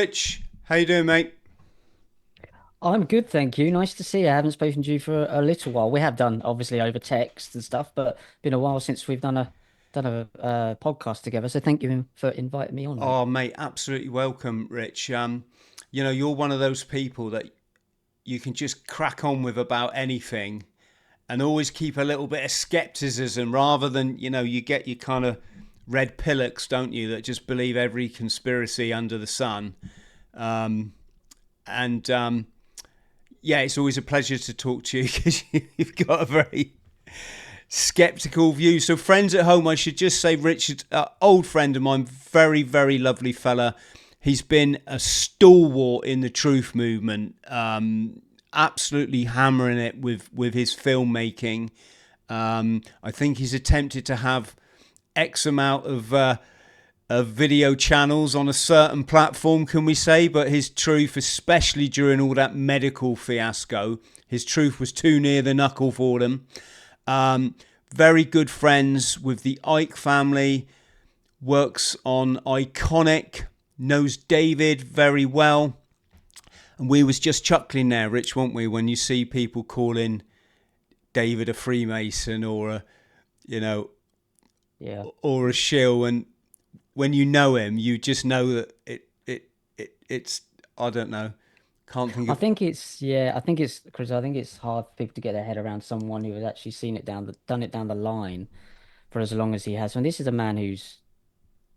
Rich, how you doing, mate? I'm good, thank you. Nice to see you. I haven't spoken to you for a little while. We have done obviously over text and stuff, but been a while since we've done a podcast together. So thank you for inviting me on, mate. Oh, mate, absolutely welcome, Rich. You're one of those people that you can just crack on with about anything and always keep a little bit of skepticism rather than, you get your kind of red pillocks, don't you, that just believe every conspiracy under the sun. Um, and Yeah, it's always a pleasure to talk to you because you've got a very skeptical view. So, friends at home, I should just say, Richard, old friend of mine, very, very lovely fella. He's been a stalwart in the truth movement, absolutely hammering it with his filmmaking. I think he's attempted to have X amount of video channels on a certain platform, can we say? But his truth, especially during all that medical fiasco, his truth was too near the knuckle for them. Very good friends with the Icke family, works on Iconic, knows David very well. And we was just chuckling there, Rich, weren't we, when you see people calling David a Freemason or you know, Yeah. or a shill, and when you know him, you just know that it's I don't know, can't think I of. think it's yeah, I think it's Chris, I think it's hard for people to get their head around someone who has actually seen it done it down the line for as long as he has. And this is a man who's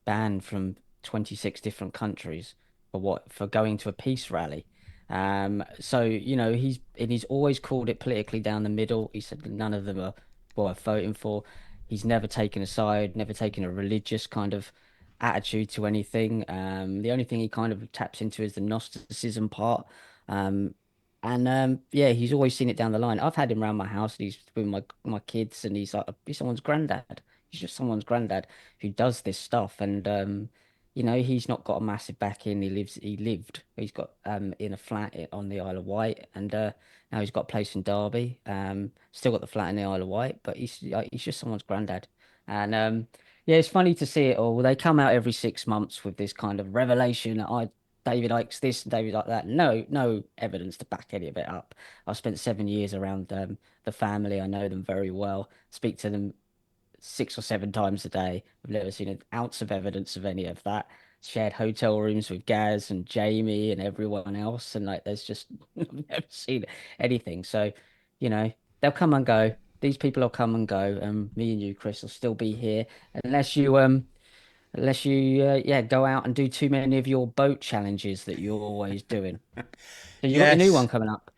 banned from 26 different countries for going to a peace rally. So he's always called it politically down the middle. He said that none of them are worth voting for. He's never taken a side, never taken a religious kind of attitude to anything. The only thing he kind of taps into is the Gnosticism part. Um, yeah, he's always seen it down the line. I've had him around my house. And he's with my kids, and he's someone's granddad. He's just someone's granddad who does this stuff. And he's not got a massive back in. He's got in a flat on the Isle of Wight, and now he's got a place in Derby. Still got the flat in the Isle of Wight, but he's just someone's granddad. And yeah, it's funny to see it all. They come out every 6 months with this kind of revelation that David likes this and David like that. No evidence to back any of it up. I've spent 7 years around the family. I know them very well. Speak to them 6 or 7 times a day. I've never seen an ounce of evidence of any of that. Shared hotel rooms with Gaz and Jamie and everyone else, and like there's just I've never seen anything. So, you know, they'll come and go. These people will come and go, and me and you, Chris, will still be here unless you yeah go out and do too many of your boat challenges that you're always doing. So you got your new one Yes, coming up.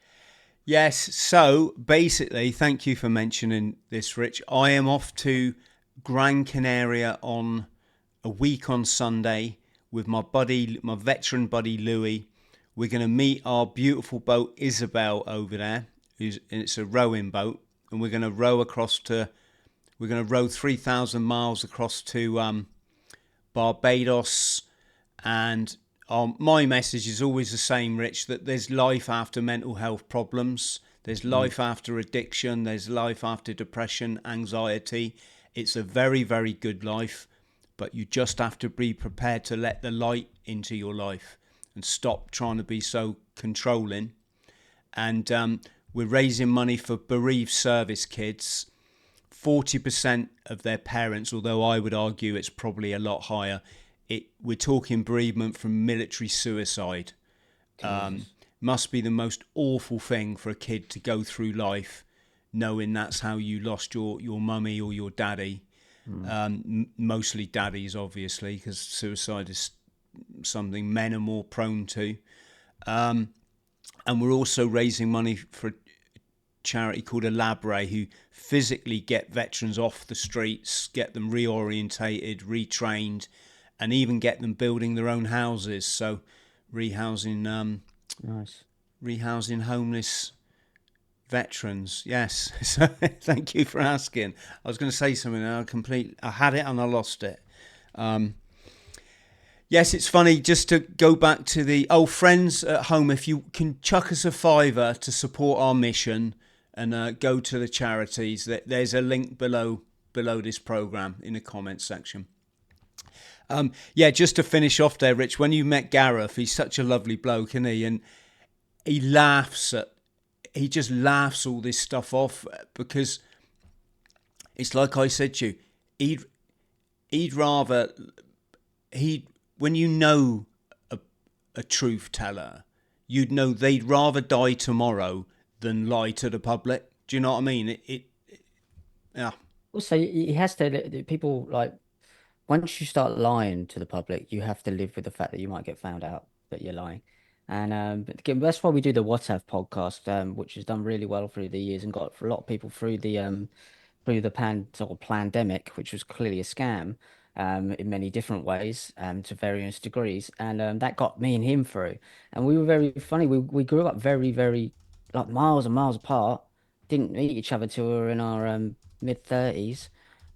yes. So basically, thank you for mentioning this, Rich. I am off to Gran Canaria on a week on Sunday with my buddy, my veteran buddy Louis. We're going to meet our beautiful boat Isabel over there. It's a rowing boat, and we're going to row across to. We're going to row 3,000 miles across to Barbados. And my message is always the same, Rich, that there's life after mental health problems. There's Mm. life after addiction. There's life after depression, anxiety. It's a very, very good life, but you just have to be prepared to let the light into your life and stop trying to be so controlling. And we're raising money for bereaved service kids. 40% of their parents, although I would argue it's probably a lot higher, we're talking bereavement from military suicide. Jesus. Must be the most awful thing for a kid to go through life knowing that's how you lost your mummy or your daddy. Mm. Mostly daddies, obviously, because suicide is something men are more prone to. And we're also raising money for a charity called Elaborate, who physically get veterans off the streets, get them reorientated, retrained, and even get them building their own houses. So rehousing Nice. rehousing homeless veterans. Yes. So thank you for asking. I was going to say something and I had it and I lost it. Um, yes, it's funny just to go back to the friends at home. If you can chuck us a fiver to support our mission and go to the charities, there's a link below this program in the comments section. Yeah, just to finish off there, Rich, when you met Gareth, he's such a lovely bloke, isn't he? And he just laughs all this stuff off, because it's like I said to you, he'd rather, when you know a truth teller, you'd know they'd rather die tomorrow than lie to the public. Do you know what I mean? Yeah. Also, he has to, people like, once you start lying to the public, you have to live with the fact that you might get found out that you're lying. And but again, that's why we do the WhatsApp podcast, which has done really well through the years and got a lot of people through the sort of pandemic, which was clearly a scam, in many different ways, to various degrees, and that got me and him through. And we were very funny. We grew up very, very, like, miles and miles apart. Didn't meet each other till we were in our mid-30s,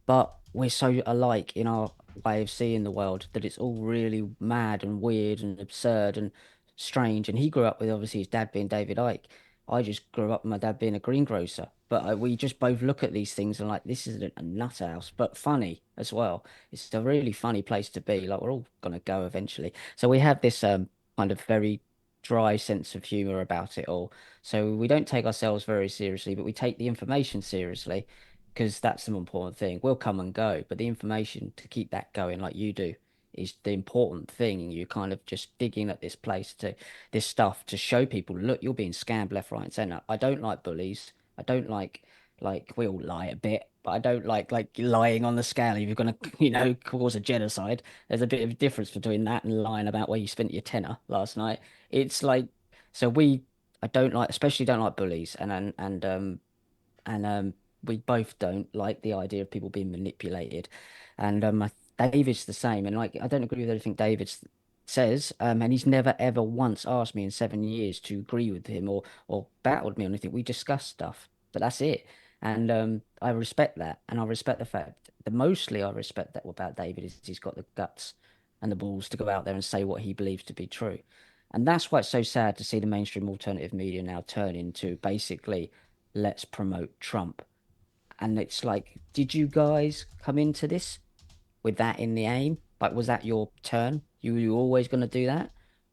but we're so alike in our way of seeing the world that it's all really mad and weird and absurd and strange. And he grew up with, obviously, his dad being David Icke. I just grew up with my dad being a greengrocer. But we just both look at these things and like, this is a nut house, but funny as well. It's a really funny place to be. Like, we're all gonna go eventually. So we have this kind of very dry sense of humor about it all. So we don't take ourselves very seriously, but we take the information seriously, because that's the important thing. We'll come and go, but the information to keep that going, like you do, is the important thing. And you kind of just digging at this stuff to show people, look, you're being scammed left, right, and center. I don't like bullies. I don't like we all lie a bit, but I don't like lying on the scale. If you're gonna, cause a genocide, there's a bit of a difference between that and lying about where you spent your tenner last night. It's like, so I don't like, especially don't like bullies, and we both don't like the idea of people being manipulated. And David's the same. And like, I don't agree with everything David says. And he's never ever once asked me in 7 years to agree with him or battled me on anything. We discuss stuff, but that's it. And I respect that, and I respect the fact that mostly I respect that about David is he's got the guts and the balls to go out there and say what he believes to be true. And that's why it's so sad to see the mainstream alternative media now turn into basically, let's promote Trump. And it's like, did you guys come into this with that in the aim? Like, was that your turn? You always going to do that?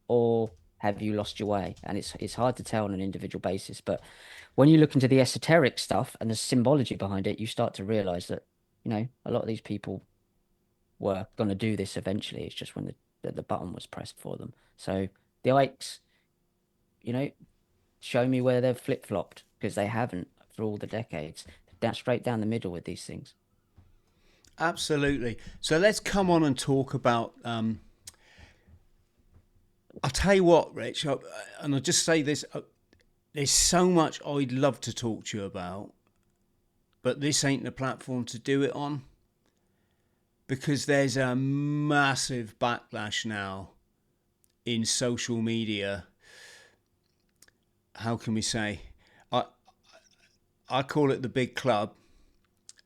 Or have you lost your way? And it's hard to tell on an individual basis. But when you look into the esoteric stuff and the symbology behind it, you start to realize that, a lot of these people were going to do this eventually. It's just when the button was pressed for them. So the Ikes, you know, show me where they've flip-flopped, because they haven't for all the decades. Down straight down the middle with these things. Absolutely. So let's come on and talk about. I'll tell you what, Rich, and I'll just say this: there's so much I'd love to talk to you about, but this ain't the platform to do it on, because there's a massive backlash now in social media. How can we say? I call it the big club.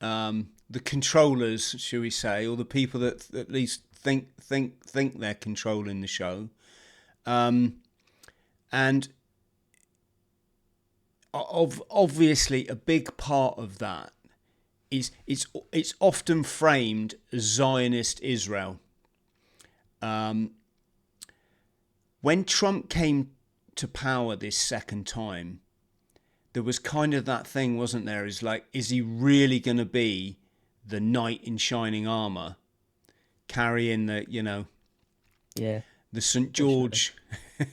The controllers, shall we say, or the people that at least think they're controlling the show, and obviously a big part of that is it's often framed as Zionist Israel. When Trump came to power this second time, there was kind of that thing, wasn't there? Is like, is he really going to be the knight in shining armor, carrying the, yeah, the St. George,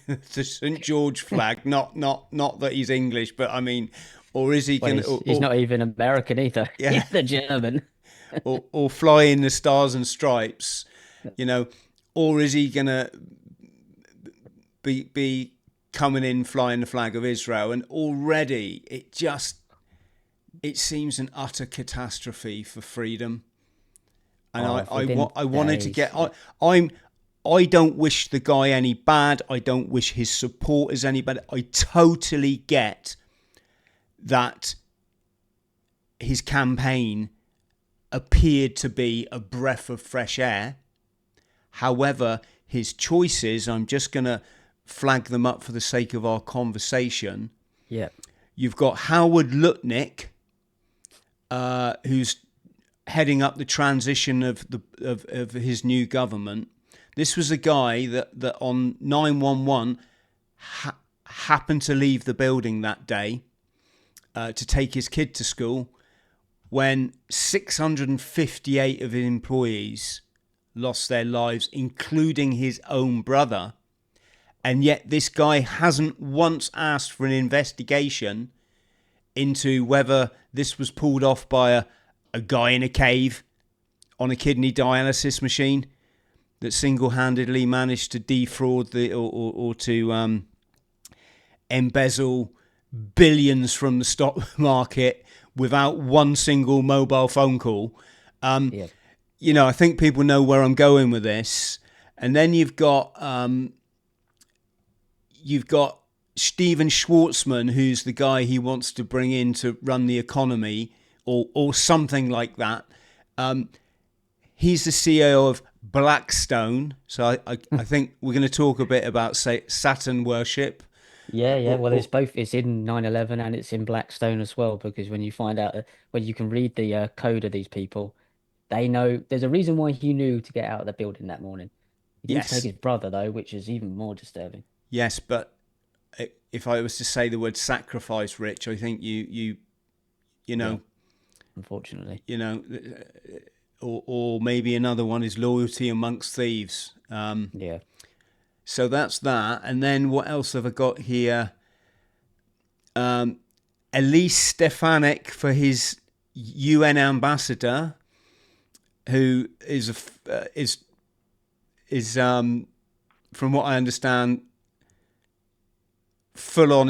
the St. George flag? not that he's English, but I mean, or is he going to? He's not even American either. Yeah, he's the German. or flying the stars and stripes, or is he going to be coming in flying the flag of Israel? And already it seems an utter catastrophe for freedom. And I wanted to get, I don't wish the guy any bad. I don't wish his supporters any bad. I totally get that his campaign appeared to be a breath of fresh air. However, his choices, I'm just going to flag them up for the sake of our conversation. Yeah. You've got Howard Lutnick, who's heading up the transition of his new government. This was a guy that on 911 happened to leave the building that day to take his kid to school when 658 of his employees lost their lives, including his own brother. And yet this guy hasn't once asked for an investigation into whether this was pulled off by a guy in a cave on a kidney dialysis machine that single-handedly managed to defraud or to embezzle billions from the stock market without one single mobile phone call. Yeah. I think people know where I'm going with this. And then you've got Steven Schwartzman, who's the guy he wants to bring in to run the economy or something like that. He's the CEO of Blackstone. So I think we're going to talk a bit about Saturn worship. Yeah. Well, it's in 9/11 and it's in Blackstone as well, because when you find out, when you can read the code of these people, they know there's a reason why he knew to get out of the building that morning. He didn't take Yes. his brother though, which is even more disturbing. Yes, but if I was to say the word sacrifice, Rich, I think you know, Yeah, unfortunately. or maybe another one is loyalty amongst thieves. Yeah. So that's that. And then what else have I got here? Elise Stefanik for his UN ambassador, who is from what I understand, full on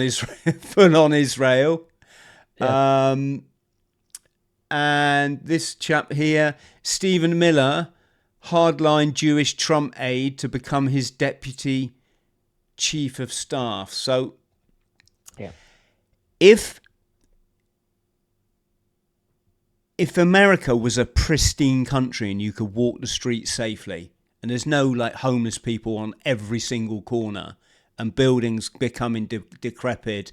Israel. Yeah. And this chap here, Stephen Miller, hardline Jewish Trump aide to become his deputy chief of staff. So Yeah. if America was a pristine country and you could walk the streets safely and there's no like homeless people on every single corner and buildings becoming decrepit,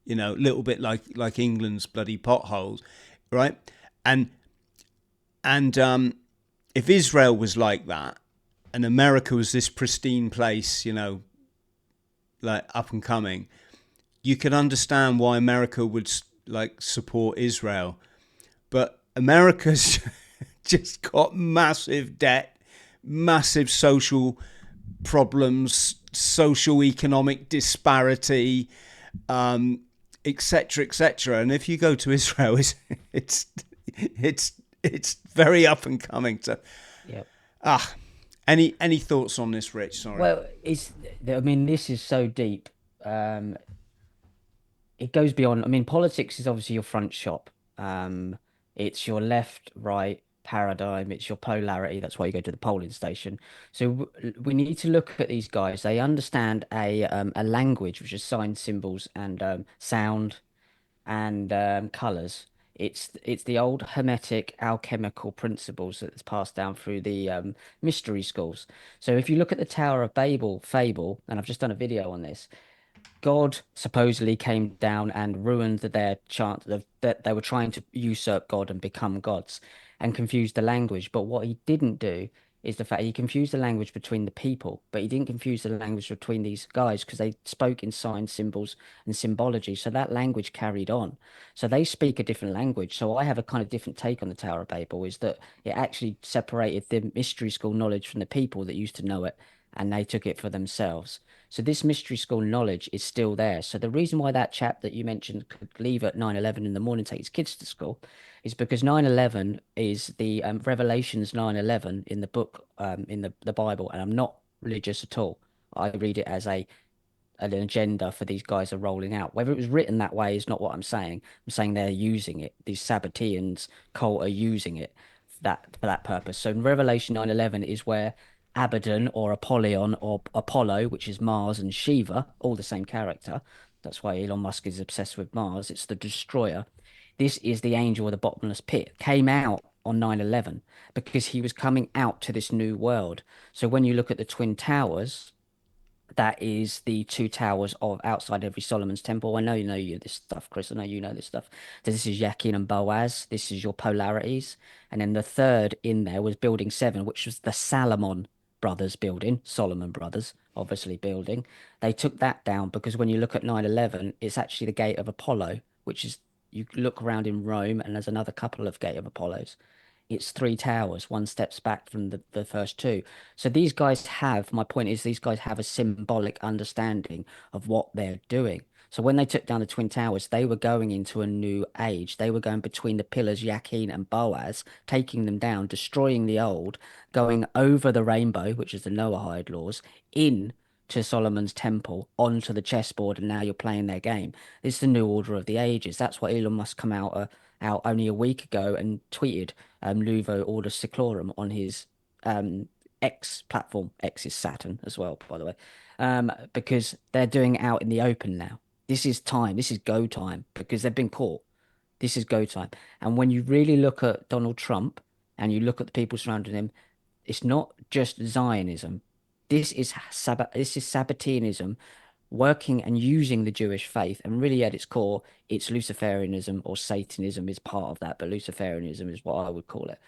a little bit like England's bloody potholes, right? And if Israel was like that and America was this pristine place, like up and coming, you could understand why America would like support Israel. But America's just got massive debt, massive social problems, social economic disparity, etc., etc. And if you go to Israel, it's very up and coming. So, Yeah. any thoughts on this, Rich? Sorry. Well, this is so deep. It goes beyond. Politics is obviously your front shop. It's your left, right paradigm. It's your polarity. That's why you go to the polling station. So we need to look at these guys. They understand a language, which is signs, symbols, and sound and colors. It's the old Hermetic alchemical principles that's passed down through the mystery schools. So if you look at the Tower of Babel fable, and I've just done a video on this, God supposedly came down and ruined their chant that they were trying to usurp God and become gods and confused the language. But what he didn't do is the fact he confused the language between the people, but he didn't confuse the language between these guys because they spoke in signs, symbols, and symbology. So that language carried on. So they speak a different language. So I have a kind of different take on the Tower of Babel, is that it actually separated the mystery school knowledge from the people that used to know it, and they took it for themselves. So this mystery school knowledge is still there. So the reason why that chap that you mentioned could leave at 9/11 in the morning, take his kids to school, is because 9/11 is the Revelations 9/11 in the book, in the Bible. And I'm not religious at all. I read it as an agenda for these guys are rolling out. Whether it was written that way is not what I'm saying. I'm saying they're using it. These Sabbateans cult are using it for that purpose. So in Revelation 9/11 is where Abaddon or Apollyon or Apollo, which is Mars, and Shiva, all the same character. That's why Elon Musk is obsessed with Mars. It's the destroyer. This is the angel of the bottomless pit. Came out on 9/11 because he was coming out to this new world. So when you look at the Twin Towers, That is the two towers of outside every Solomon's temple. I know you know this stuff, Chris. I know you know this stuff. So this is Yakin and Boaz. This is your polarities. And then the third in there was building seven, which was the Salomon brothers building, Solomon brothers, obviously building. They took that down because when you look at 9/11, it's actually the Gate of Apollo, which is you look around in Rome and there's another couple of Gate of Apollos. It's three towers, one steps back from the first two. So these guys have, my point is, these guys have a symbolic understanding of what they're doing. So when they took down the Twin Towers, they were going into a new age. They were going between the pillars, Yakin and Boaz, taking them down, destroying the old, going over the rainbow, which is the Noahide laws, in to Solomon's temple, onto the chessboard, and now you're playing their game. This is the new order of the ages. That's what Elon Musk come out only a week ago and tweeted Nuvo Order Seclorum on his X platform. X is Saturn as well, by the way, because they're doing it out in the open now. This is time. This is go time because they've been caught. This is go time. And when you really look at Donald Trump and you look at the people surrounding him, it's not just Zionism. This is Sabbateanism working and using the Jewish faith. And really, at its core, it's Luciferianism or Satanism is part of that, but Luciferianism is what I would call it.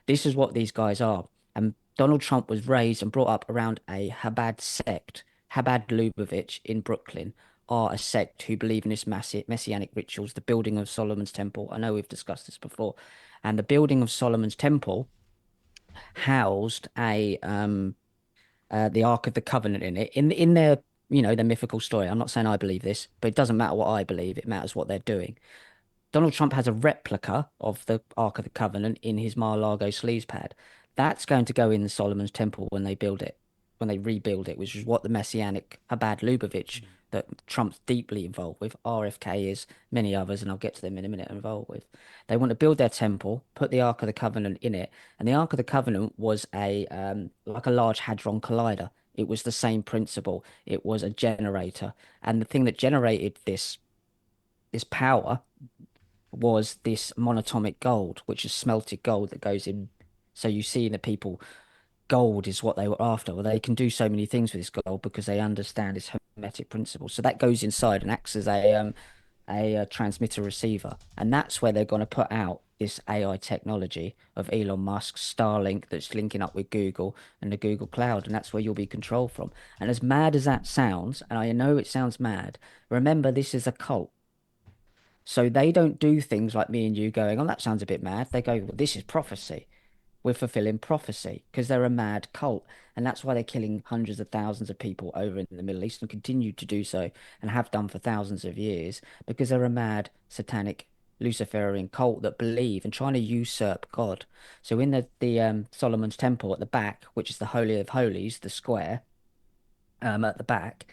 This is what these guys are. And Donald Trump was raised and brought up around a Chabad sect. Chabad Lubavitch in Brooklyn are a sect who believe in this massive messianic rituals, the building of Solomon's temple. I know we've discussed this before. And the building of Solomon's temple housed a the Ark of the Covenant in it. In their, their mythical story. I'm not saying I believe this, but it doesn't matter what I believe. It matters what they're doing. Donald Trump has a replica of the Ark of the Covenant in his Mar-a-Lago sleaze pad. That's going to go in Solomon's temple when they build it, when they rebuild it, which is what the Messianic Chabad Lubavitch that Trump's deeply involved with, RFK is, many others, and I'll get to them in a minute, involved with. They want to build their temple, put the Ark of the Covenant in it, and the Ark of the Covenant was a like a large hadron collider. It was the same principle. It was a generator, and the thing that generated this power was this monatomic gold, which is smelted gold that goes in. So you see that people, gold is what they were after. Well, they can do so many things with this gold because they understand its hermetic principle. So that goes inside and acts as a transmitter receiver, and that's where they're going to put out this AI technology of Elon Musk's Starlink that's linking up with Google and the Google Cloud, and that's where you'll be controlled from. And as mad as that sounds, and I know it sounds mad, remember this is a cult. So they don't do things like me and you going, oh, that sounds a bit mad. They go, well, this is prophecy. We're fulfilling prophecy because they're a mad cult. And that's why they're killing hundreds of thousands of people over in the Middle East and continue to do so and have done for thousands of years because they're a mad satanic Luciferian cult that believe and trying to usurp God. So in the Solomon's Temple at the back, which is the Holy of Holies, the square at the back,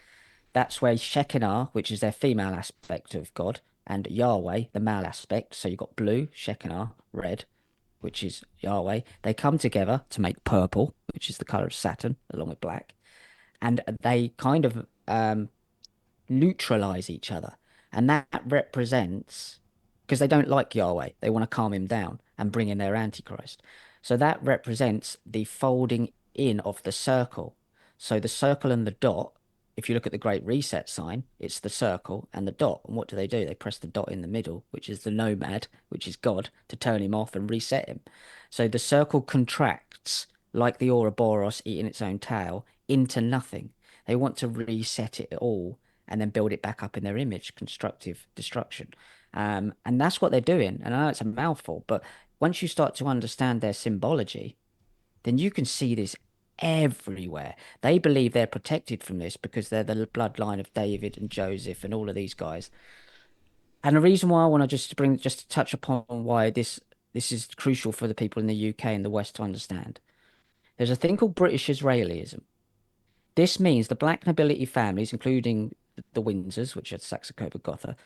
that's where Shekinah, which is their female aspect of God, and Yahweh, the male aspect. So you've got blue, Shekinah, red, which is Yahweh. They come together to make purple, which is the color of Saturn, along with black. And they kind of neutralize each other. And that represents, because they don't like Yahweh, they want to calm him down and bring in their Antichrist. So that represents the folding in of the circle. So the circle and the dot, if you look at the Great Reset sign, it's the circle and the dot. And what do? They press the dot in the middle, which is the nomad, which is God, to turn him off and reset him. So the circle contracts like the Ouroboros eating its own tail into nothing. They want to reset it all and then build it back up in their image, constructive destruction. And that's what they're doing. And I know it's a mouthful, but once you start to understand their symbology, then you can see this everywhere. They believe they're protected from this because they're the bloodline of David and Joseph and all of these guys. And the reason why I want to just to touch upon why this is crucial for the people in the UK and the West to understand. There's a thing called British Israelism. This means the black nobility families, including the Windsors, which are Saxe Coburg Gotha,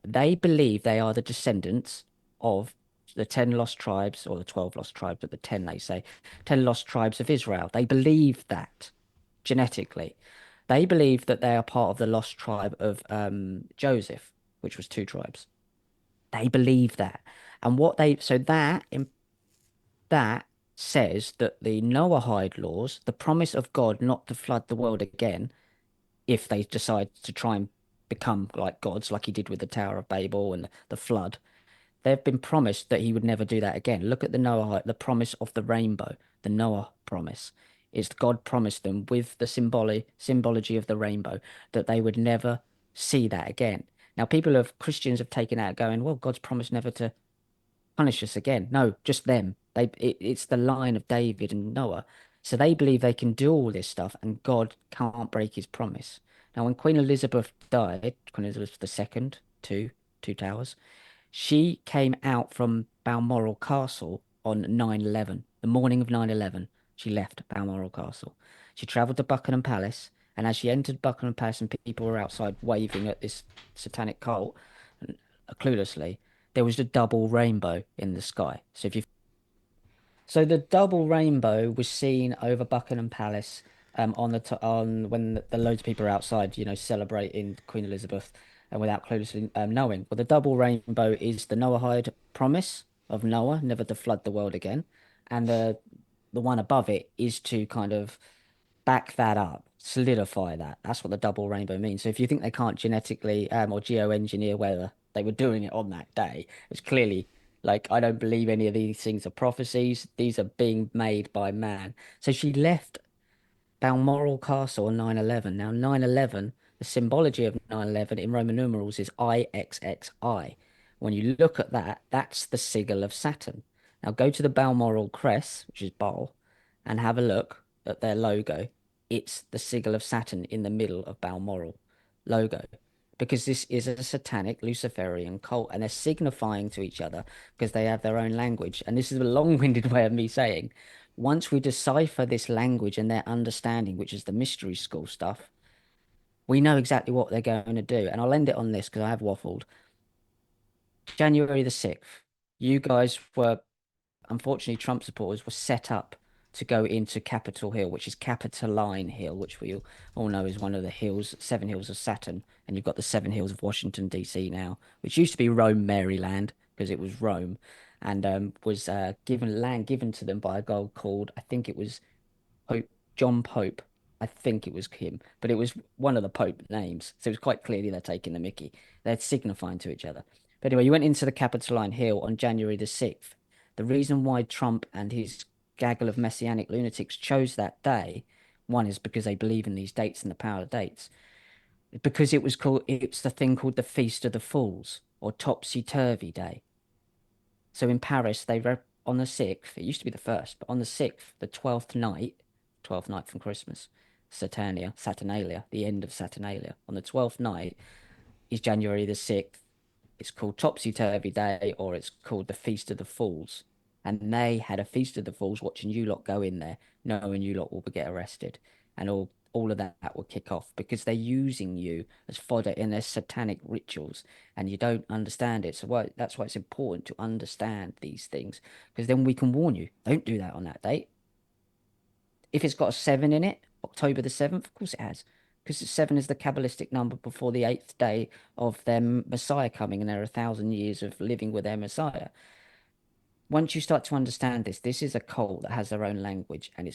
they believe they are the descendants of the 10 lost tribes, or the 12 lost tribes, but the 10, they say, 10 lost tribes of Israel. They believe that genetically. They believe that they are part of the lost tribe of Joseph, which was two tribes. They believe that. And so that says that the Noahide laws, the promise of God not to flood the world again, if they decide to try and become like gods, like he did with the Tower of Babel and the flood. They've been promised that he would never do that again. Look at the Noah, the promise of the rainbow, the Noah promise. Is God promised them with the symbology of the rainbow that they would never see that again. Now, Christians have taken out going, well, God's promised never to punish us again. No, just them. It's the line of David and Noah. So they believe they can do all this stuff and God can't break his promise. Now, when Queen Elizabeth died, Queen Elizabeth II, two towers, she came out from Balmoral Castle on 9/11, the morning of 9/11. She left Balmoral Castle. She travelled to Buckingham Palace, and as she entered Buckingham Palace and people were outside waving at this satanic cult, cluelessly, there was a double rainbow in the sky. So the double rainbow was seen over Buckingham Palace on when the loads of people are outside, celebrating Queen Elizabeth and without cluelessly knowing. Well, the double rainbow is the Noahide promise of Noah never to flood the world again, and the one above it is to kind of back that up, solidify that. That's what the double rainbow means. So if you think they can't genetically or geoengineer whether they were doing it on that day, it's clearly like I don't believe any of these things are prophecies. These are being made by man. So she left Balmoral Castle on 9/11. Now 9/11, the symbology of 9/11 in Roman numerals is IXXI. When you look at that, that's the sigil of Saturn. Now go to the Balmoral crest, which is Bal, and have a look at their logo. It's the sigil of Saturn in the middle of Balmoral logo. Because this is a satanic Luciferian cult, and they're signifying to each other because they have their own language. And this is a long-winded way of me saying, once we decipher this language and their understanding, which is the mystery school stuff, we know exactly what they're going to do. And I'll end it on this because I have waffled. January the 6th, you guys were, unfortunately, Trump supporters were set up to go into Capitol Hill, which is Capitoline Hill, which we all know is one of the hills, seven hills of Saturn. And you've got the seven hills of Washington, D.C. now, which used to be Rome, Maryland, because it was Rome, and was given to them by a guy called, I think it was Pope John Pope. I think it was him, but it was one of the Pope names. So it was quite clearly they're taking the mickey. They're signifying to each other. But anyway, you went into the Capitoline Hill on January the 6th. The reason why Trump and his gaggle of messianic lunatics chose that day, one is because they believe in these dates and the power of dates. Because it's the thing called the Feast of the Fools or Topsy-Turvy Day. So in Paris, on the 6th, it used to be the 1st, but on the 6th, the 12th night from Christmas, Saturnalia, the end of Saturnalia. On the 12th night is January the 6th. It's called Topsy-Turvy Day, or it's called the Feast of the Fools. And they had a Feast of the Fools watching you lot go in there, knowing you lot will get arrested. And all of that will kick off because they're using you as fodder in their satanic rituals and you don't understand it. So that's why it's important to understand these things because then we can warn you. Don't do that on that date. If it's got a 7 in it, October the 7th, of course it has. Because 7 is the Kabbalistic number before the 8th day of their Messiah coming, and there are 1,000 years of living with their Messiah. Once you start to understand this is a cult that has their own language, and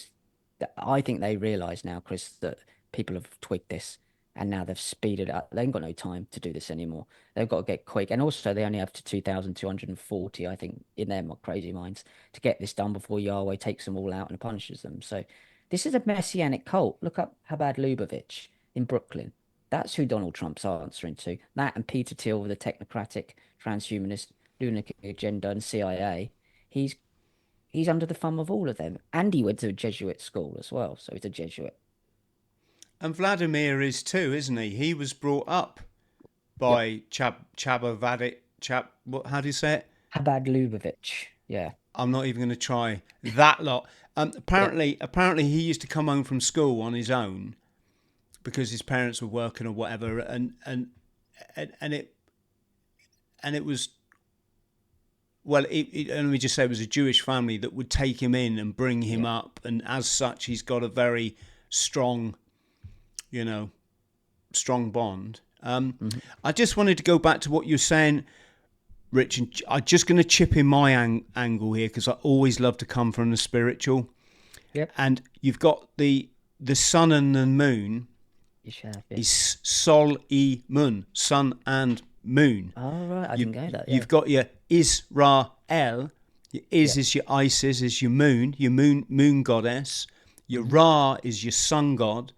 I think they realise now, Chris, that people have twigged this, and now they've speeded up. They ain't got no time to do this anymore. They've got to get quick, and also they only have to 2,240, I think, in their crazy minds, to get this done before Yahweh takes them all out and punishes them. So this is a messianic cult. Look up Chabad Lubavitch in Brooklyn. That's who Donald Trump's answering to. That and Peter Thiel with the technocratic, transhumanist, lunatic agenda and CIA. He's he's under the thumb of all of them. And he went to a Jesuit school as well, so he's a Jesuit. And Vladimir is too, isn't he? He was brought up Yep. by how do you say it? Chabad Lubavitch. Yeah. I'm not even going to try that lot. Yep. Apparently, he used to come home from school on his own because his parents were working or whatever, and it was let me just say, it was a Jewish family that would take him in and bring him Yeah. up, and as such, he's got a very strong, strong bond. Hmm. I just wanted to go back to what you're saying, Rich, and I'm just going to chip in my angle here because I always love to come from the spiritual. Yep. And you've got the sun and the moon. You have, yeah. is sol e mun, sun and moon. Oh, right. I didn't know that. Yeah. You've got your Israel. Your Yeah. is your Isis, is your moon goddess. Your Ra is your sun god,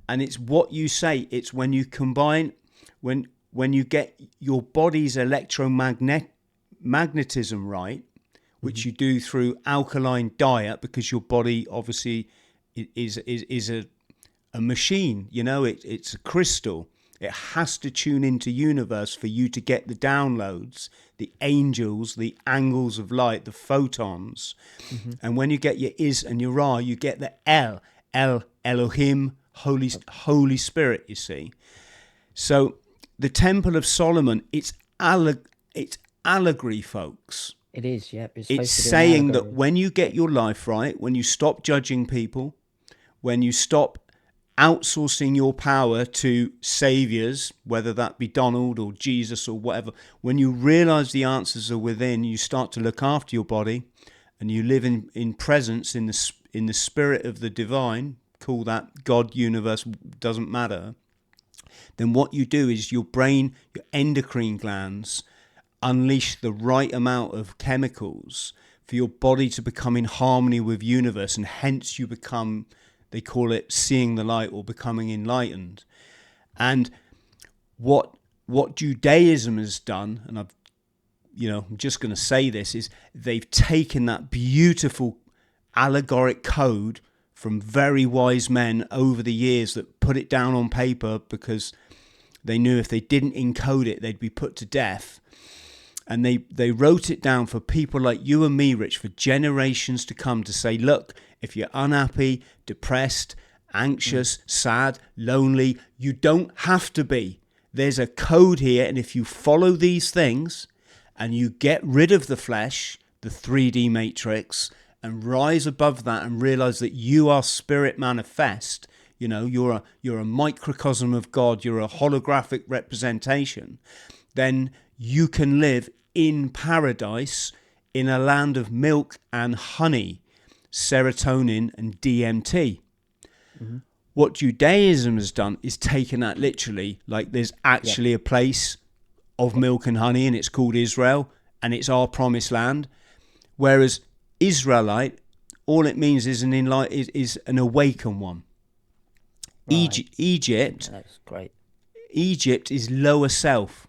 and it's what you say. It's when you combine, when you get your body's magnetism right, which you do through alkaline diet, because your body obviously is a machine. You know, it's a crystal. It has to tune into universe for you to get the downloads, the angels, the angles of light, the photons. And when you get your is and your Ra, you get the Elohim, Holy Spirit, you see. So the Temple of Solomon, it's allegory, folks. It is, yeah. It's saying that when you get your life right, when you stop judging people, when you stop outsourcing your power to saviors, whether that be Donald or Jesus or whatever, when you realize the answers are within, you start to look after your body, and you live in presence, in the spirit of the divine, call that God, universe, doesn't matter, then what you do is your brain, your endocrine glands, unleash the right amount of chemicals for your body to become in harmony with universe, and hence you become, they call it seeing the light or becoming enlightened. And what Judaism has done, and I'm just going to say this, is they've taken that beautiful allegoric code from very wise men over the years that put it down on paper because they knew if they didn't encode it, they'd be put to death. And they wrote it down for people like you and me, Rich, for generations to come, to say, look, if you're unhappy, depressed, anxious, sad, lonely, you don't have to be. There's a code here, and if you follow these things and you get rid of the flesh, the 3D matrix, and rise above that and realize that you are spirit manifest, you're a microcosm of God, you're a holographic representation, then you can live in paradise, in a land of milk and honey, serotonin and DMT. What Judaism has done is taken that literally, like there's actually a place of milk and honey, and it's called Israel, and it's our promised land. Whereas Israelite, all it means is an awakened one. Right. Egypt, That's great. Egypt is lower self.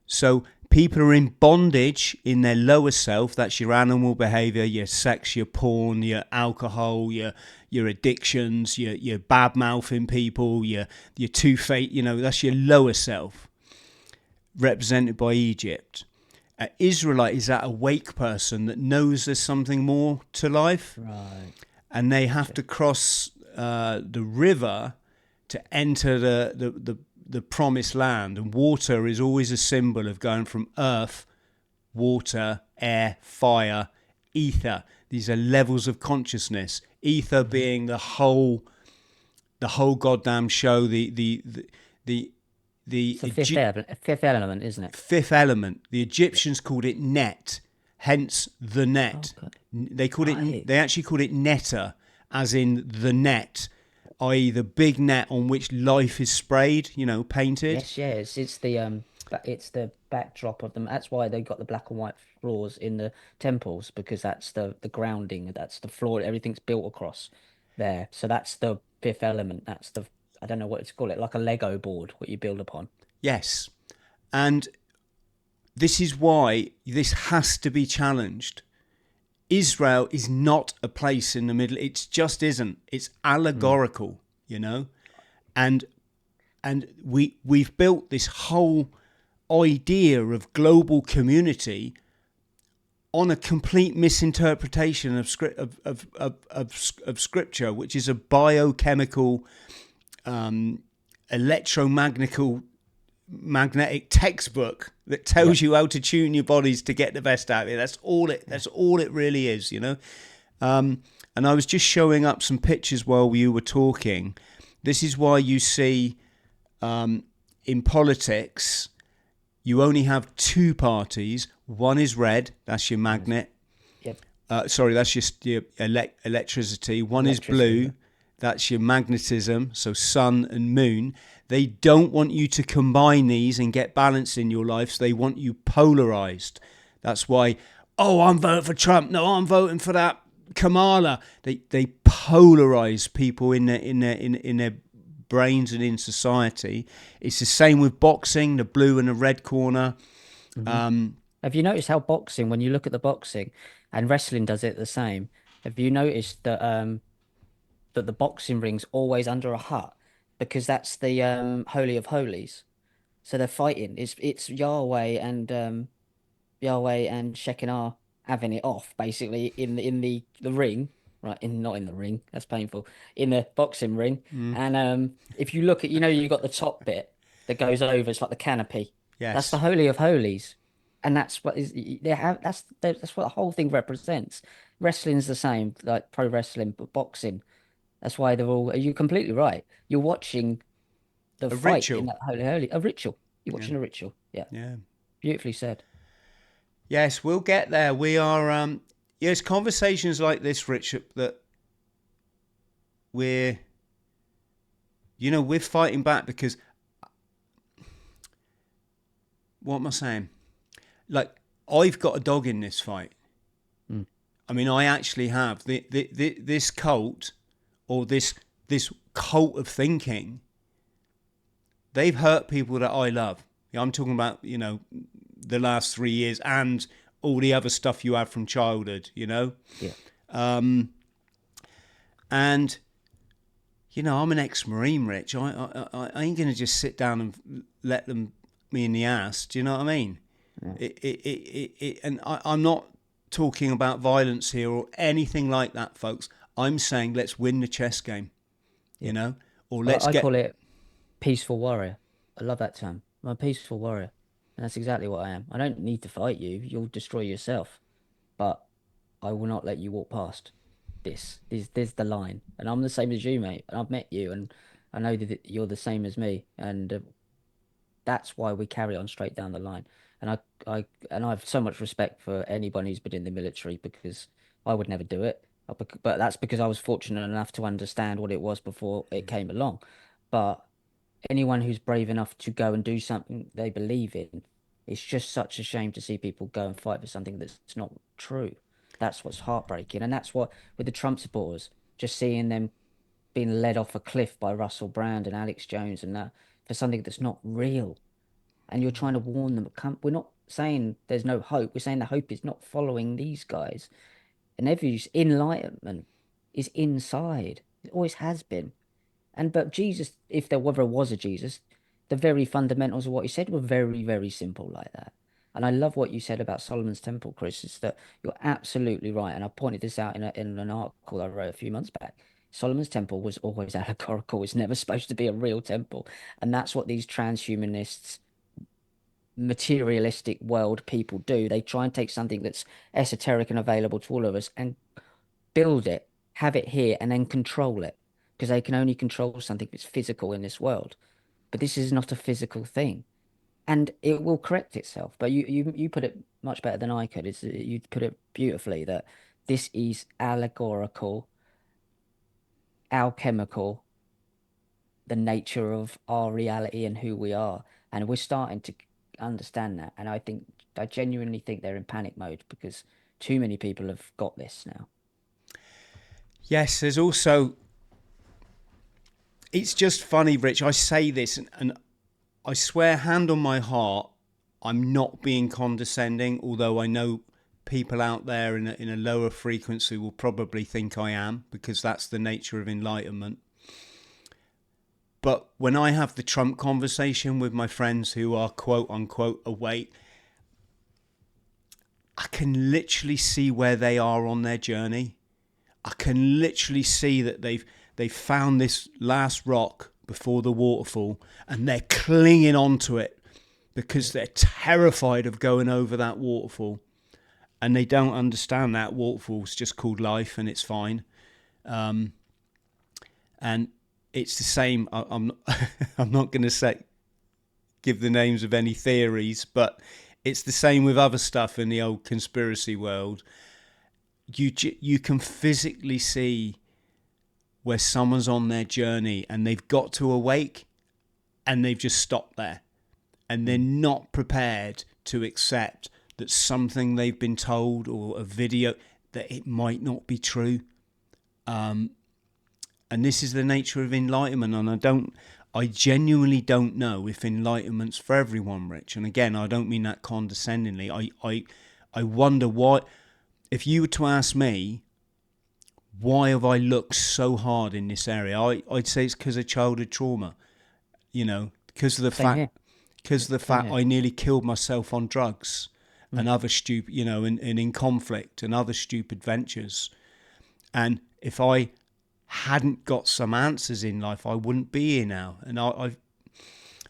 So people are in bondage in their lower self. That's your animal behavior, your sex, your porn, your alcohol, your addictions, your bad mouthing people, your two-faced, that's your lower self, represented by Egypt. Israelite is that awake person that knows there's something more to life. Right. And they have to cross the river to enter the promised land. And water is always a symbol of going from earth, water, air, fire, ether. These are levels of consciousness. Ether being the whole goddamn show. It's the fifth element, isn't it? Fifth element. The Egyptians called it net, hence the net. Okay. They actually called it netta, as in the net, i.e. the big net on which life is sprayed, painted. Yes, yes. It's the backdrop of them. That's why they got the black and white floors in the temples, because that's the grounding. That's the floor. Everything's built across there. So that's the fifth element. That's I don't know what to call it, like a Lego board, what you build upon. Yes. And this is why this has to be challenged. Israel is not a place in the middle. It just isn't. It's allegorical, and we've built this whole idea of global community on a complete misinterpretation of scripture, which is a biochemical, magnetic textbook that tells you how to tune your bodies to get the best out of it. That's all it really is, and I was just showing up some pictures while you were talking. This is why you see in politics you only have two parties. One is red, that's your magnet. Yep. That's just your electricity. One is blue, That's your magnetism, so sun and moon. They don't want you to combine these and get balance in your life. So they want you polarized. That's why, oh, I'm voting for Trump. No, I'm voting for that Kamala. They polarize people in their brains and in society. It's the same with boxing, the blue and the red corner. Have you noticed how boxing, when you look at the boxing, and wrestling does it the same? Have you noticed that that the boxing ring's always under a hut because that's the Holy of Holies. So they're fighting. It's Yahweh and Shekinah having it off basically in the ring, right? In Not in the ring, that's painful. In the boxing ring. And if you look at, you got the top bit that goes over, it's like the canopy. That's the Yes. Holy of Holies. And that's what is they have that's what the whole thing represents. Wrestling's the same, like pro wrestling, but boxing. That's why they're all. You're completely right. You're watching the A fight in ritual. that holy, a ritual. You're Yeah. watching a ritual. Yeah, Yeah. beautifully said. Yes, we'll get there. We are, yes, conversations like this, Richard, that we're, we're fighting back because, what am I saying? Like, I've got a dog in this fight. Mm. I mean, I actually have. This cult, or this cult of thinking, they've hurt people that I love. I'm talking about, the last 3 years and all the other stuff you have from childhood, Yeah. And, I'm an ex-Marine, Rich. I ain't going to just sit down and let them me in the ass. Do you know what I mean? Yeah. And I'm not talking about violence here or anything like that, folks. I'm saying let's win the chess game, Yeah. or Well, let's I get... call it peaceful warrior. I love that term. I'm a peaceful warrior, and that's exactly what I am. I don't need to fight you. You'll destroy yourself, but I will not let you walk past this. There's the line, and I'm the same as you, mate. And I've met you, and I know that you're the same as me, and that's why we carry on straight down the line. And I have so much respect for anyone who's been in the military because I would never do it. But that's because I was fortunate enough to understand what it was before it came along. But anyone who's brave enough to go and do something they believe in, it's just such a shame to see people go and fight for something that's not true. That's what's heartbreaking. And that's what, with the Trump supporters, just seeing them being led off a cliff by Russell Brand and Alex Jones and that for something that's not real. And you're trying to warn them. We're not saying there's no hope. We're saying the hope is not following these guys. And every enlightenment is inside. It always has been. But Jesus, if there ever was a Jesus, the very fundamentals of what he said were very, very simple like that. And I love what you said about Solomon's Temple, Chris, is that you're absolutely right. And I pointed this out in an article I wrote a few months back. Solomon's Temple was always allegorical. It's never supposed to be a real temple. And that's what these transhumanists, materialistic world people do. They try and take something that's esoteric and available to all of us and build it, have it here, and then control it because they can only control something that's physical in this world. But this is not a physical thing, and it will correct itself. But you put it much better than I could. You put it beautifully that this is allegorical, alchemical, the nature of our reality and who we are, and we're starting to understand that. And I genuinely think they're in panic mode because too many people have got this now. Yes, there's also... It's just funny, Rich. I say this, and I swear, hand on my heart, I'm not being condescending, although I know people out there in a lower frequency will probably think I am, because that's the nature of enlightenment. But when I have the Trump conversation with my friends who are quote unquote awake, I can literally see where they are on their journey. I can literally see that they've found this last rock before the waterfall and they're clinging onto it because they're terrified of going over that waterfall, and they don't understand that waterfall's just called life and it's fine. And it's the same. I'm not going to give the names of any theories, but it's the same with other stuff in the old conspiracy world. You can physically see where someone's on their journey and they've got to awake and they've just stopped there, and they're not prepared to accept that something they've been told or a video that it might not be true. And this is the nature of enlightenment. And I genuinely don't know if enlightenment's for everyone, Rich. And again, I don't mean that condescendingly. I wonder why, if you were to ask me, why have I looked so hard in this area? I'd say it's because of childhood trauma, because of the Same fact, here. I nearly killed myself on drugs and other stupid, and in conflict and other stupid ventures. And if I hadn't got some answers in life, I wouldn't be here now. And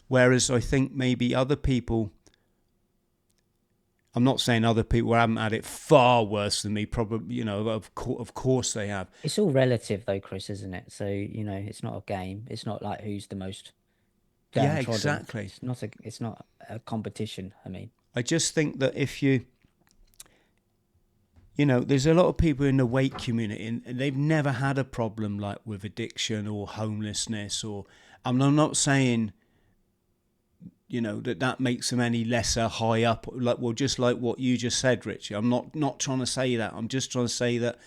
whereas I think maybe other people, I'm not saying other people haven't had it far worse than me, probably, of course they have. It's all relative though, Chris, isn't it? So, it's not a game. It's not like who's the most Yeah, downtrodden. exactly. It's not a competition, I mean. I just think that if there's a lot of people in the weight community and they've never had a problem like with addiction or homelessness I'm not saying, that makes them any lesser high up, just like what you just said, Richie. I'm not trying to say that. I'm just trying to say that,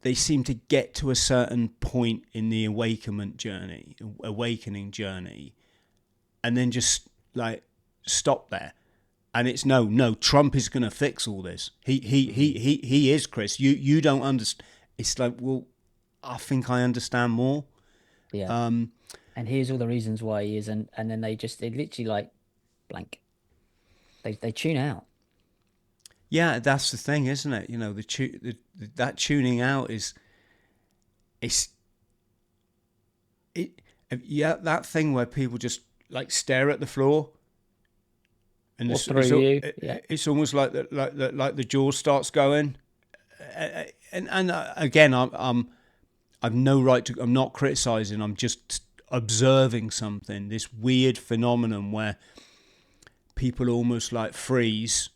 they seem to get to a certain point in the awakening journey, and then just like stop there. And it's no, Trump is going to fix all this. He is, Chris. You don't understand. It's like, well, I think I understand more. Yeah. And here's all the reasons why he is, and then they literally like blank. They tune out. Yeah, that's the thing, isn't it? That tuning out is, it's it. Yeah, that thing where people just like stare at the floor, and Or through you. Yeah. it's almost like the jaw starts going, and again, I've no right to. I'm not criticizing. I'm just observing something. This weird phenomenon where people almost like freeze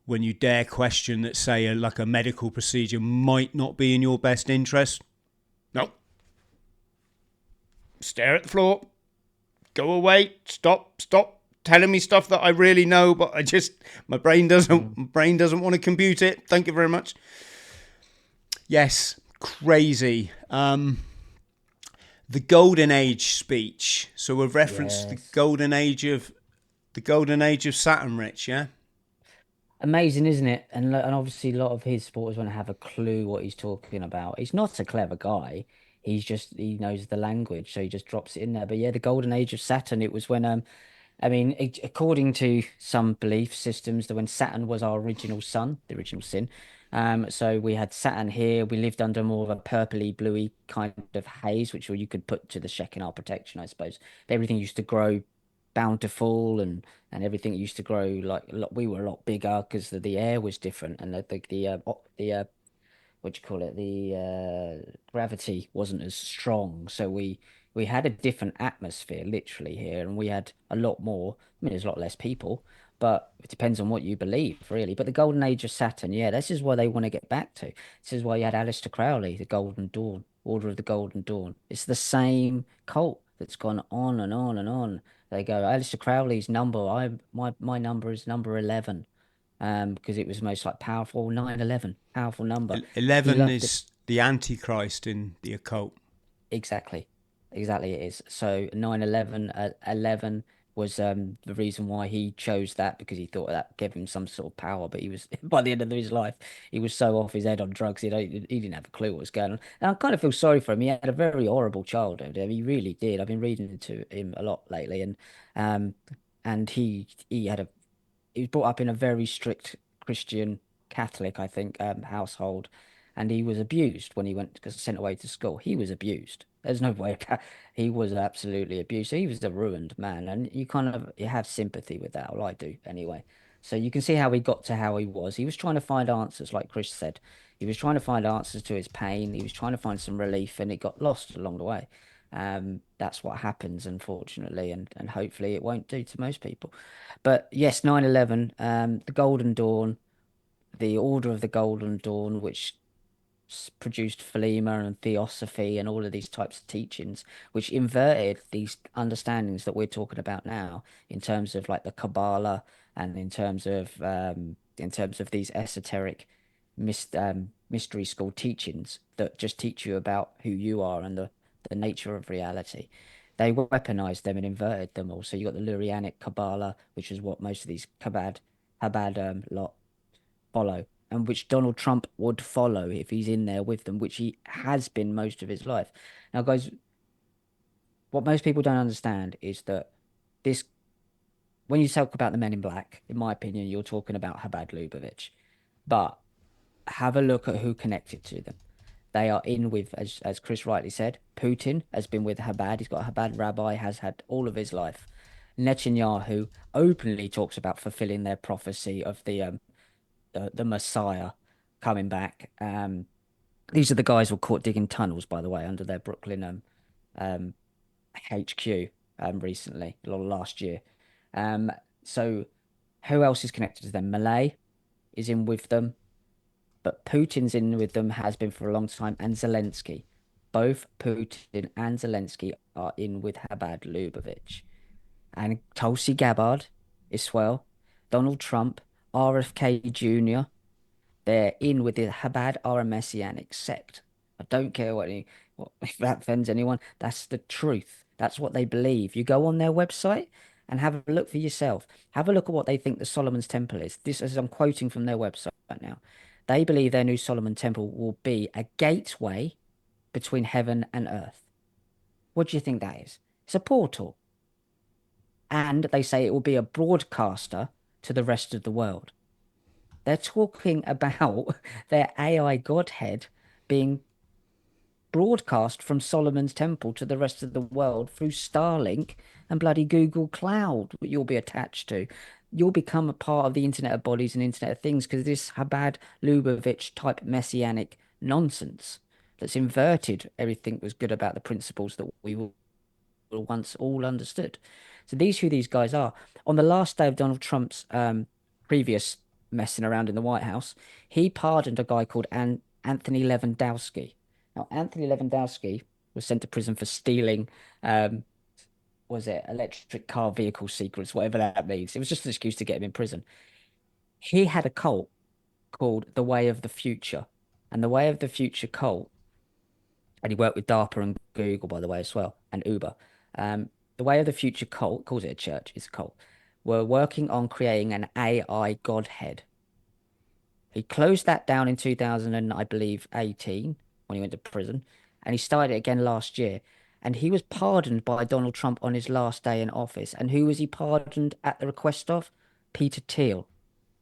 when you dare question that, say, like a medical procedure might not be in your best interest. No. Stare at the floor. Go away. Stop telling me stuff that I really know, but my brain doesn't want to compute it. Thank you very much. Yes, crazy. The Golden Age speech. So we've referenced Yes. the Golden Age of Saturn, Rich. Yeah. Amazing, isn't it? And obviously a lot of his supporters won't have a clue what he's talking about. He's not a clever guy. He knows the language, so he just drops it in there. But yeah, the golden age of Saturn, it was when I mean, according to some belief systems, that when Saturn was our original sun, the original sin. So we had Saturn here. We lived under more of a purpley, bluey kind of haze, which you could put to the Shekinah protection, I suppose. Everything used to grow bountiful, and everything used to grow like a lot. We were a lot bigger because the air was different, and the what do you call it? The gravity wasn't as strong, so we had a different atmosphere literally here, and we had a lot more. I mean, there's a lot less people, but it depends on what you believe, really. But the golden age of Saturn, yeah, this is why they want to get back to. This is why you had Aleister Crowley, the Golden Dawn, Order of the Golden Dawn. It's the same cult that's gone on and on and on. They go, Aleister Crowley's number, my number is number 11, because it was most like powerful 9/11, powerful number. He 11 loved it. is the Antichrist in the occult. Exactly. Exactly it is. So 9/11, 11 was the reason why he chose that, because he thought that gave him some sort of power. But he was, by the end of his life, he was so off his head on drugs, he didn't have a clue what was going on. And I kind of feel sorry for him. He had a very horrible childhood. I mean, he really did. I've been reading into him a lot lately, um and he was brought up in a very strict Christian Catholic, I think, household, and he was abused when he went, because sent away to school. He was abused. There's no way about, he was absolutely abused. So he was a ruined man, and you have sympathy with that, or I do anyway. So you can see how he got to how he was. He was trying to find answers, like Chris said. He was trying to find answers to his pain. He was trying to find some relief, and it got lost along the way. That's what happens, unfortunately, and hopefully it won't do to most people. But yes, 9/11, the Golden Dawn, the Order of the Golden Dawn, which produced Philema and Theosophy and all of these types of teachings, which inverted these understandings that we're talking about now in terms of like the Kabbalah and in terms of these esoteric mystery school teachings that just teach you about who you are and the nature of reality. They weaponized them and inverted them all. So you got the Lurianic Kabbalah, which is what most of these Chabad lot follow, and which Donald Trump would follow if he's in there with them, which he has been most of his life. Now, guys, what most people don't understand is that this, when you talk about the Men in Black, in my opinion, you're talking about Chabad Lubavitch. But have a look at who connected to them. They are in with, as Chris rightly said, Putin has been with Chabad. He's got a Chabad rabbi, has had all of his life. Netanyahu openly talks about fulfilling their prophecy of the Messiah coming back. These are the guys who were caught digging tunnels, by the way, under their Brooklyn um, HQ recently, last year. Um, so who else is connected to them? Malay is in with them, but Putin's in with them, has been for a long time, and Zelensky. Both Putin and Zelensky are in with Chabad Lubavitch. And Tulsi Gabbard as well, Donald Trump, RFK Jr., they're in with the Chabad are a messianic sect. I don't care if that offends anyone. That's the truth. That's what they believe. You go on their website and have a look for yourself. Have a look at what they think the Solomon's Temple is. This is I'm quoting from their website right now. They believe their new Solomon Temple will be a gateway between heaven and earth. What do you think that is? It's a portal. And they say it will be a broadcaster to the rest of the world. They're talking about their AI godhead being broadcast from Solomon's Temple to the rest of the world through Starlink and bloody Google Cloud, that you'll be attached to. You'll become a part of the Internet of Bodies and Internet of Things because this Chabad Lubavitch type messianic nonsense that's inverted everything was good about the principles that we will once all understood. So who these guys are. On the last day of Donald Trump's previous messing around in the White House, he pardoned a guy called Anthony Lewandowski. Now, Anthony Lewandowski was sent to prison for stealing, was it electric car vehicle secrets, whatever that means. It was just an excuse to get him in prison. He had a cult called the Way of the Future. And the Way of the Future cult, and he worked with DARPA and Google, by the way, as well, and Uber. The Way of the Future cult, calls it a church, it's a cult, were working on creating an AI godhead. He closed that down in 2000 and I believe 18 when he went to prison, and he started it again last year. And he was pardoned by Donald Trump on his last day in office. And who was he pardoned at the request of? Peter Thiel,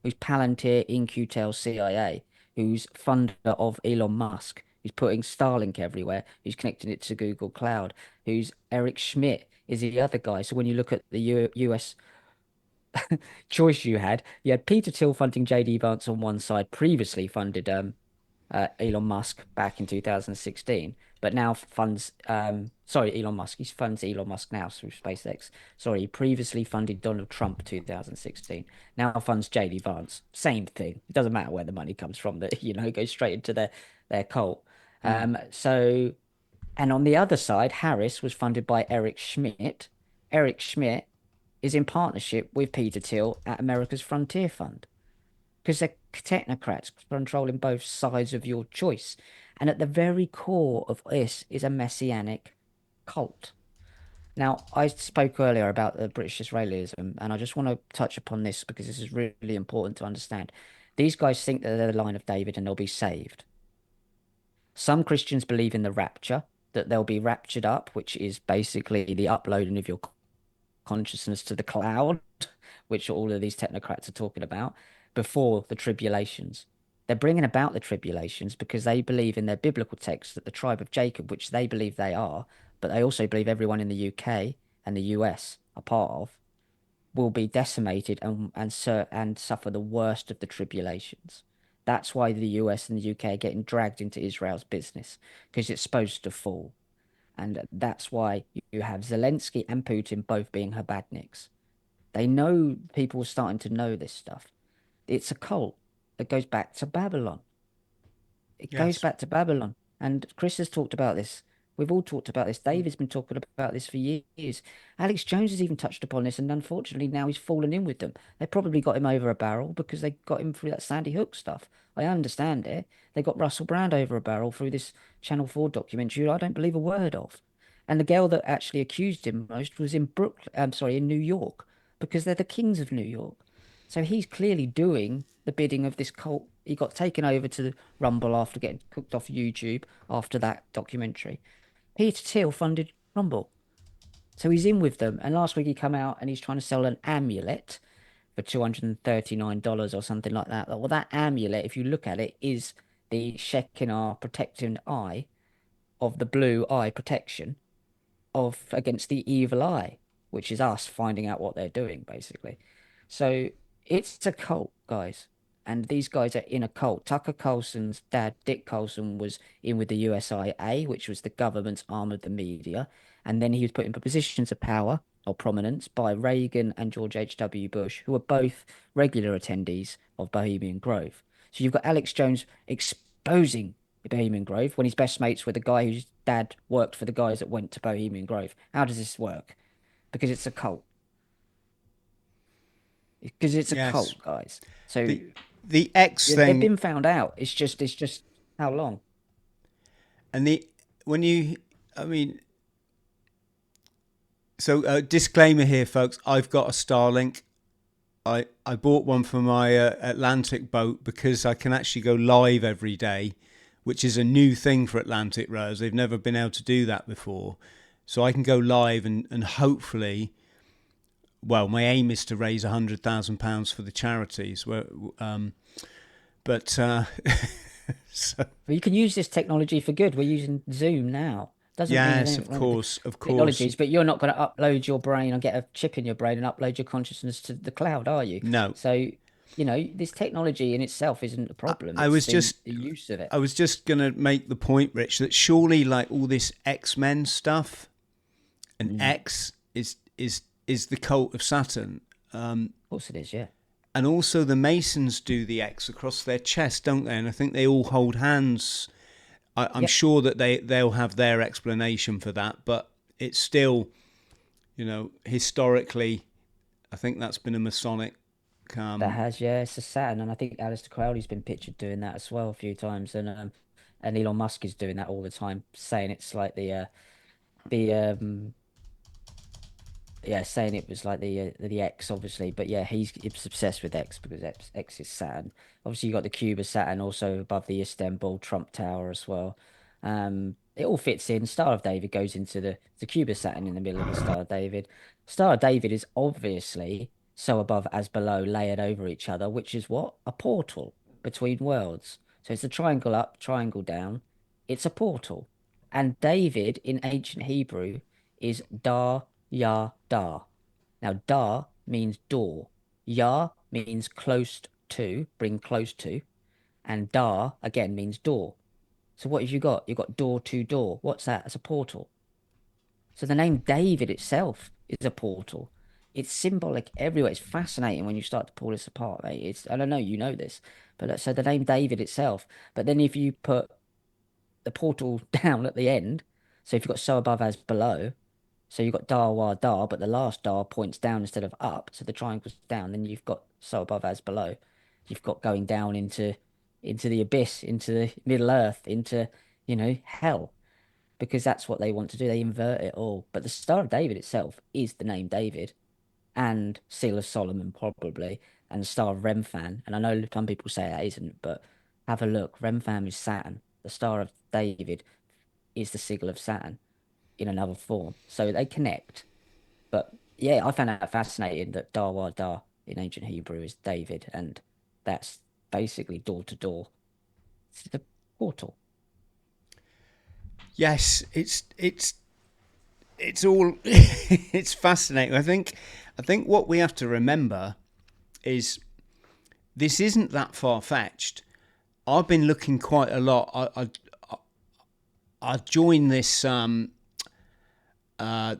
who's Palantir, InQtel, CIA, who's funder of Elon Musk, who's putting Starlink everywhere, who's connecting it to Google Cloud, who's Eric Schmidt is the other guy. So when you look at the US choice you had Peter Thiel funding JD Vance on one side, previously funded Elon Musk back in 2016, but now funds sorry, Elon Musk. He funds Elon Musk now through SpaceX. Sorry, he previously funded Donald Trump 2016. Now funds JD Vance. Same thing. It doesn't matter where the money comes from, that goes straight into their cult. So and on the other side, Harris was funded by Eric Schmidt. Eric Schmidt is in partnership with Peter Thiel at America's Frontier Fund because they're technocrats controlling both sides of your choice. And at the very core of this is a messianic cult. Now, I spoke earlier about the British Israelism, and I just want to touch upon this because this is really important to understand. These guys think that they're the line of David and they'll be saved. Some Christians believe in the rapture, that they'll be raptured up, which is basically the uploading of your consciousness to the cloud, which all of these technocrats are talking about, before the tribulations. They're bringing about the tribulations because they believe in their biblical text that the tribe of Jacob, which they believe they are, but they also believe everyone in the UK and the US are part of, will be decimated and suffer the worst of the tribulations. That's why the US and the UK are getting dragged into Israel's business because it's supposed to fall. And that's why you have Zelensky and Putin both being Chabadniks. They know, people are starting to know this stuff. It's a cult that goes back to Babylon. It goes Yes. back to Babylon. And Chris has talked about this. We've all talked about this. David's been talking about this for years. Alex Jones has even touched upon this, and unfortunately now he's fallen in with them. They probably got him over a barrel because they got him through that Sandy Hook stuff. I understand it. They got Russell Brand over a barrel through this Channel 4 documentary I don't believe a word of. And the girl that actually accused him most was in Brooklyn, in New York, because they're the kings of New York. So he's clearly doing the bidding of this cult. He got taken over to the Rumble after getting cooked off YouTube after that documentary. Peter Thiel funded Rumble. So he's in with them. And last week he come out and he's trying to sell an amulet for $239 or something like that. Well, that amulet, if you look at it, is the Shekinah protecting eye of the blue eye protection of against the evil eye, which is us finding out what they're doing, basically. So it's a cult, guys. And these guys are in a cult. Tucker Carlson's dad, Dick Carlson, was in with the USIA, which was the government's arm of the media. And then he was put in positions of power or prominence by Reagan and George H.W. Bush, who were both regular attendees of Bohemian Grove. So you've got Alex Jones exposing Bohemian Grove when he's best mates with the guy whose dad worked for the guys that went to Bohemian Grove. How does this work? Because it's a cult. Because it's a Yes. cult, guys. So The X they've thing, been found out. It's just how long? and when you, I mean, so disclaimer here, folks. I've got a Starlink. I bought one for my Atlantic boat because I can actually go live every day, which is a new thing for Atlantic Rowers. They've never been able to do that before. So I can go live and hopefully, well, my aim is to raise £100,000 for the charities. But so, Well, you can use this technology for good. We're using Zoom now. Doesn't mean yes, anything of wrong with course, the of course. technologies, but you're not going to upload your brain and get a chip in your brain and upload your consciousness to the cloud, are you? No, So, this technology in itself isn't a problem. I It's was the just use of it. I was just gonna make the point, Rich, that surely like all this X-Men stuff and X is the cult of Saturn. Of course it is, yeah. And also the Masons do the X across their chest, don't they? And I think they all hold hands. I'm Yep. sure that they'll have their explanation for that, but it's still, historically, I think that's been a Masonic. That has, yeah, it's a Saturn, and I think Aleister Crowley's been pictured doing that as well a few times, and Elon Musk is doing that all the time, saying it's like the yeah, saying it was like the X, obviously, but yeah, he's obsessed with X because X is Saturn. Obviously, you got the cube of Saturn also above the Istanbul Trump Tower as well. It all fits in. Star of David goes into the cube of Saturn in the middle of the Star of David. Star of David is obviously so above as below, layered over each other, which is what? A portal between worlds. So it's a triangle up, triangle down. It's a portal. And David in ancient Hebrew is Dar Yah Da. Now, Da means door. Yah means close to, bring close to. And Da again means door. So what have you got? You've got door to door. What's that? It's a portal. So the name David itself is a portal. It's symbolic everywhere. It's fascinating when you start to pull this apart, mate. I don't know, you know this, but so the name David itself. But then if you put the portal down at the end, so if you've got so above as below, so you've got dar wa dar, but the last dar points down instead of up, so the triangle's down. Then you've got so above as below. You've got going down into the abyss, into the Middle Earth, into hell, because that's what they want to do. They invert it all. But the Star of David itself is the name David, and Seal of Solomon probably, and the Star of Remphan. And I know some people say that isn't, but have a look. Remphan is Saturn. The Star of David is the sigil of Saturn in another form. So they connect. But yeah, I found that fascinating that Dawa Da in ancient Hebrew is David, and that's basically door to door. It's the portal. Yes, it's all it's fascinating. I think what we have to remember is this isn't that far fetched. I've been looking quite a lot. I joined this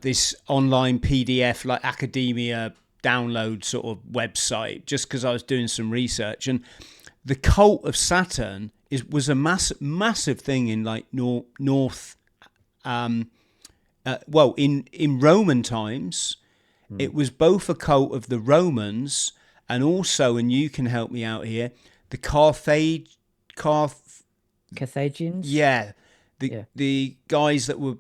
this online PDF like academia download sort of website just because I was doing some research, and the Cult of Saturn was a massive thing in like North. Well, in Roman times, Hmm. it was both a cult of the Romans and also, and you can help me out here, the Carth, Carthaginians. yeah, Yeah. the guys that were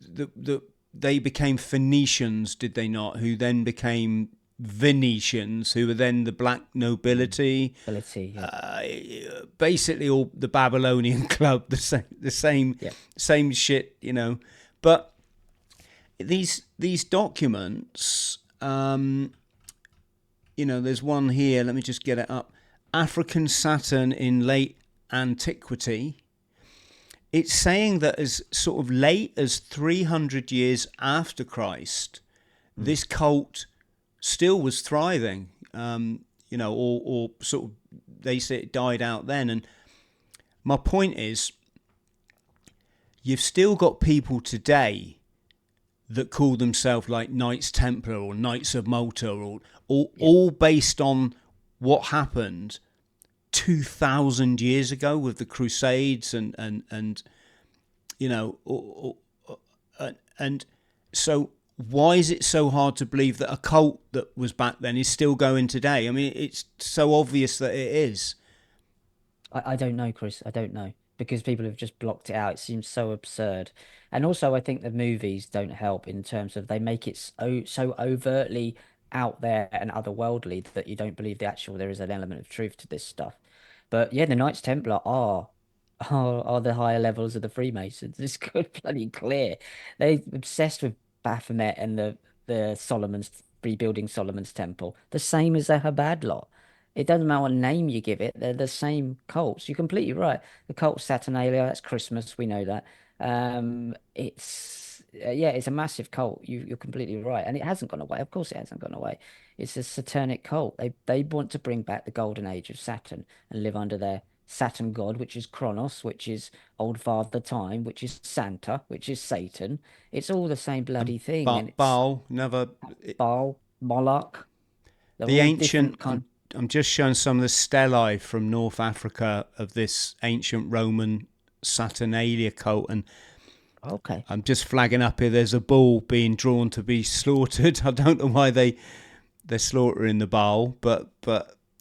the they became Phoenicians, did they not? Who then became Venetians, who were then the Black Mm. Nobility. Ability. Yeah. Basically, all the Babylonian club, Yeah. same shit, But these documents, there's one here. Let me just get it up. African Saturn in late antiquity. It's saying that as sort of late as 300 years after Christ, Mm. this cult still was thriving. Or sort of they say it died out then. And my point is, you've still got people today that call themselves like Knights Templar or Knights of Malta, or Yeah. all based on what happened 2,000 years ago with the Crusades and you know, and so why is it so hard to believe that a cult that was back then is still going today? I mean, it's so obvious that it is. I don't know, Chris. I don't know because people have just blocked it out. It seems so absurd. And also, I think the movies don't help in terms of they make it so overtly out there and otherworldly that you don't believe there is an element of truth to this stuff. But yeah, the Knights Templar are the higher levels of the Freemasons. It's good, bloody clear. They obsessed with Baphomet and the Solomon's rebuilding Solomon's temple, the same as the Chabad lot. It doesn't matter what name you give it, they're the same cults. You're completely right. The cult of Saturnalia, that's Christmas, we know that. Yeah, it's a massive cult. You're completely right. And it hasn't gone away. Of course it hasn't gone away. It's a satanic cult. They want to bring back the golden age of Saturn and live under their Saturn god, which is Kronos, which is Old Father Time, which is Santa, which is Satan. It's all the same And bloody thing, and it's Baal never. Baal, Moloch. They're The all ancient. different kind. I'm just showing some of the stelae from North Africa of this ancient Roman Saturnalia cult, and Okay. I'm just flagging up here. There's a bull being drawn to be slaughtered. I don't know why they're slaughtering the Baal, but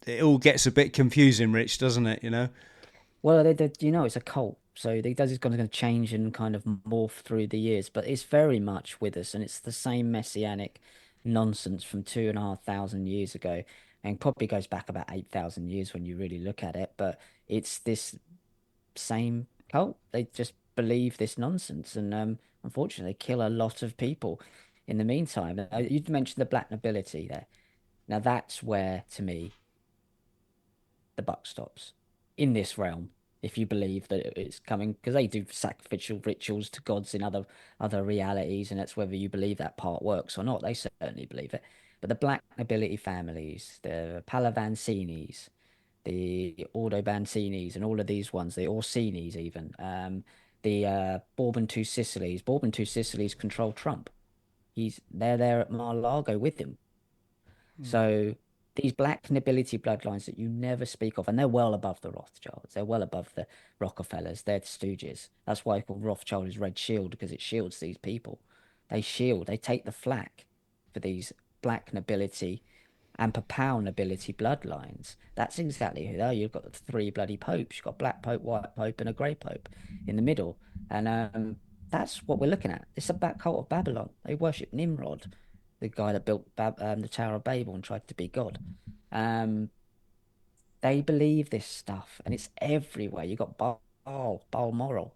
it all gets a bit confusing, Rich, doesn't it? Well, it's a cult, so it's going to change and kind of morph through the years, but it's very much with us, and it's the same messianic nonsense from 2,500 years ago, and probably goes back about 8,000 years when you really look at it. But it's this same cult. They just believe this nonsense, and unfortunately, they kill a lot of people in the meantime. You mentioned the Black Nobility there. Now that's where, to me, the buck stops in this realm. If you believe that it's coming, because they do sacrificial rituals to gods in other realities, and that's whether you believe that part works or not. They certainly believe it. But the Black Nobility families, the Pallavancinis, the Ordobancinis, and all of these ones, the Orsinis even, the Bourbon Two Sicilies. Bourbon Two Sicilies control Trump. They're there at Mar-a-Lago with him. So these black nobility bloodlines that you never speak of, and they're well above the Rothschilds, they're well above the Rockefellers, they're the Stooges. That's why it's called Rothschild is Red Shield, because it shields these people. They take the flak for these black nobility and papal nobility bloodlines. That's exactly who they are. You've got the three bloody popes. You've got black pope, white pope, and a grey pope in the middle. And that's what we're looking at. It's a back cult of Babylon. They worship Nimrod, the guy that built the Tower of Babel and tried to be God. Um, they believe this stuff, and it's everywhere. You got Balmoral.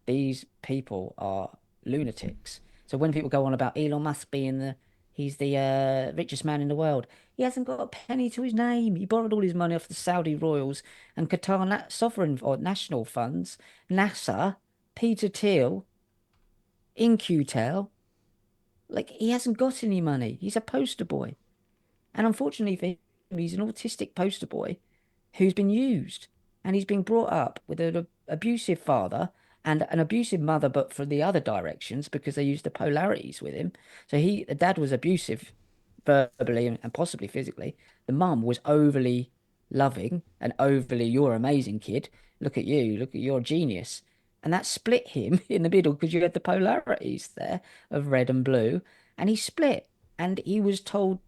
These people are lunatics. So when people go on about Elon Musk being he's the richest man in the world, he hasn't got a penny to his name. He borrowed all his money off the Saudi royals and Qatar sovereign or national funds, NASA, Peter Thiel, InQtel. Like he hasn't got any money. He's a poster boy. And unfortunately for him, he's an autistic poster boy who's been used. And he's been brought up with an abusive father and an abusive mother, but for the other directions because they used the polarities with him. So the dad was abusive verbally and possibly physically. The mum was overly loving and overly, you're amazing, kid. Look at you. Look at you're a genius. And that split him in the middle because you had the polarities there of red and blue. And he split. And he was told,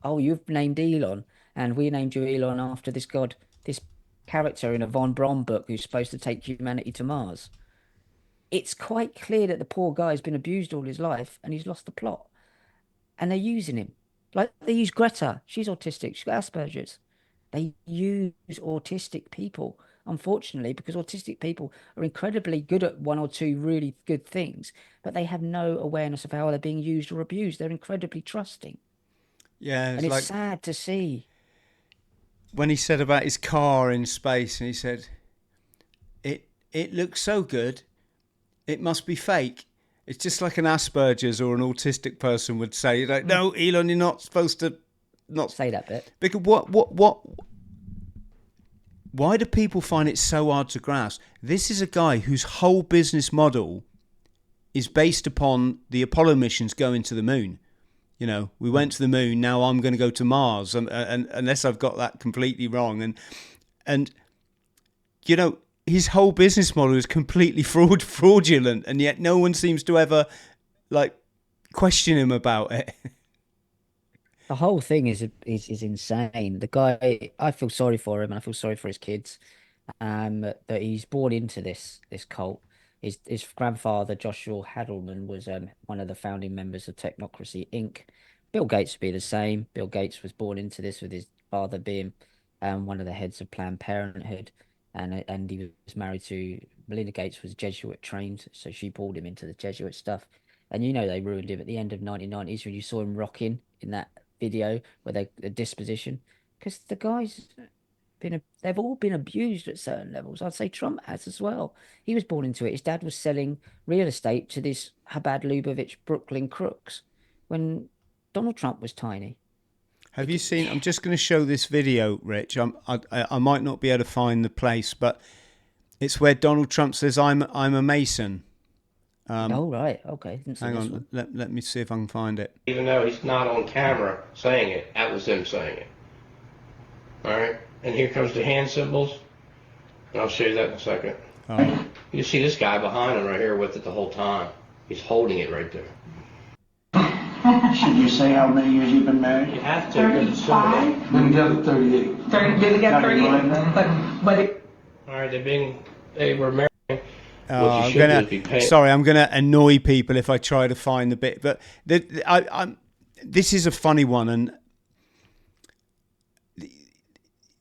oh, you've named Elon. And we named you Elon after this god, this character in a Von Braun book who's supposed to take humanity to Mars. It's quite clear that the poor guy's been abused all his life and he's lost the plot. And they're using him. Like they use Greta. She's autistic. She's got Asperger's. They use autistic people, unfortunately, because autistic people are incredibly good at one or two really good things, but they have no awareness of how they're being used or abused. They're incredibly trusting. Yeah, And it's it's like sad to see. when he said about his car in space, and he said, it looks so good, it must be fake. It's just like an Asperger's or an autistic person would say, like, no, Elon, you're not supposed to not Say that bit. because why do people find it so hard to grasp? This is a guy whose whole business model is based upon the Apollo missions going to the moon. You know, we went to the moon. Now I'm going to go to Mars, and unless I've got that completely wrong, and you know, his whole business model is completely fraudulent, and yet no one seems to ever like question him about it. The whole thing is insane. The guy, I feel sorry for him, and I feel sorry for his kids. That he's born into this cult. His grandfather, Joshua Hadelman, was one of the founding members of Technocracy Inc. Bill Gates would be the same. Bill Gates was born into this with his father being one of the heads of Planned Parenthood, and he was married to Melinda Gates, was Jesuit trained, so she pulled him into the Jesuit stuff. And you know they ruined him at the end of 1990s when you saw him rocking in that video where the disposition, because the guy's they've all been abused at certain levels. I'd say Trump has as well. He was born into it. His dad was selling real estate to this Chabad Lubavitch Brooklyn crooks when Donald Trump was tiny. Have you seen? I'm just going to show this video, Rich. I might not be able to find the place, but it's where Donald Trump says, "I'm a Mason." Oh right, okay. Didn't see Hang this on, one. let me see if I can find it. Even though he's not on camera saying it, that was him saying it. All right, and here comes the hand symbols, and I'll show you that in a second. Oh. You see this guy behind him right here with it the whole time. He's holding it right there. Should you say how many years you've been married? You have to. 35. Been together 38. 30, really got 38. All right, they were married. I'm gonna annoy people if I try to find the bit, but this is a funny one, and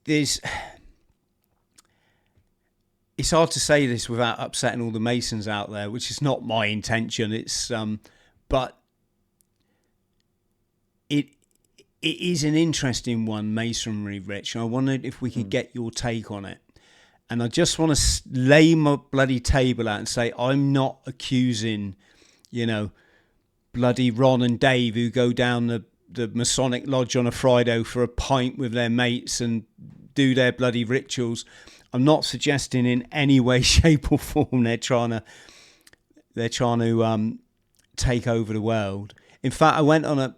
it's hard to say this without upsetting all the Masons out there, which is not my intention. It's but it is an interesting one, Masonry, Rich. I wondered if we could get your take on it. And I just want to lay my bloody table out and say I'm not accusing, you know, bloody Ron and Dave who go down the Masonic Lodge on a Friday for a pint with their mates and do their bloody rituals. I'm not suggesting in any way, shape or form they're trying to take over the world. In fact, I went on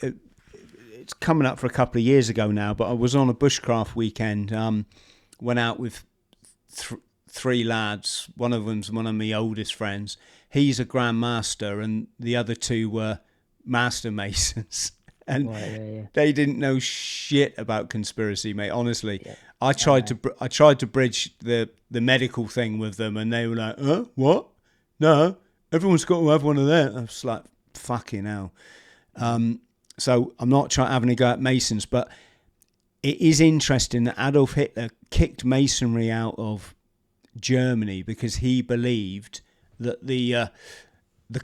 it's coming up for a couple of years ago now, but I was on a bushcraft weekend. Went out with three lads. One of them's one of my oldest friends. He's a Grand Master, and the other two were Master Masons. And they didn't know shit about conspiracy, mate. Honestly, yeah. I tried to bridge the medical thing with them, and they were like, what? No, everyone's got to have one of that. I was like, fucking hell. So I'm not having a go at Masons, but it is interesting that Adolf Hitler kicked Masonry out of Germany because he believed that the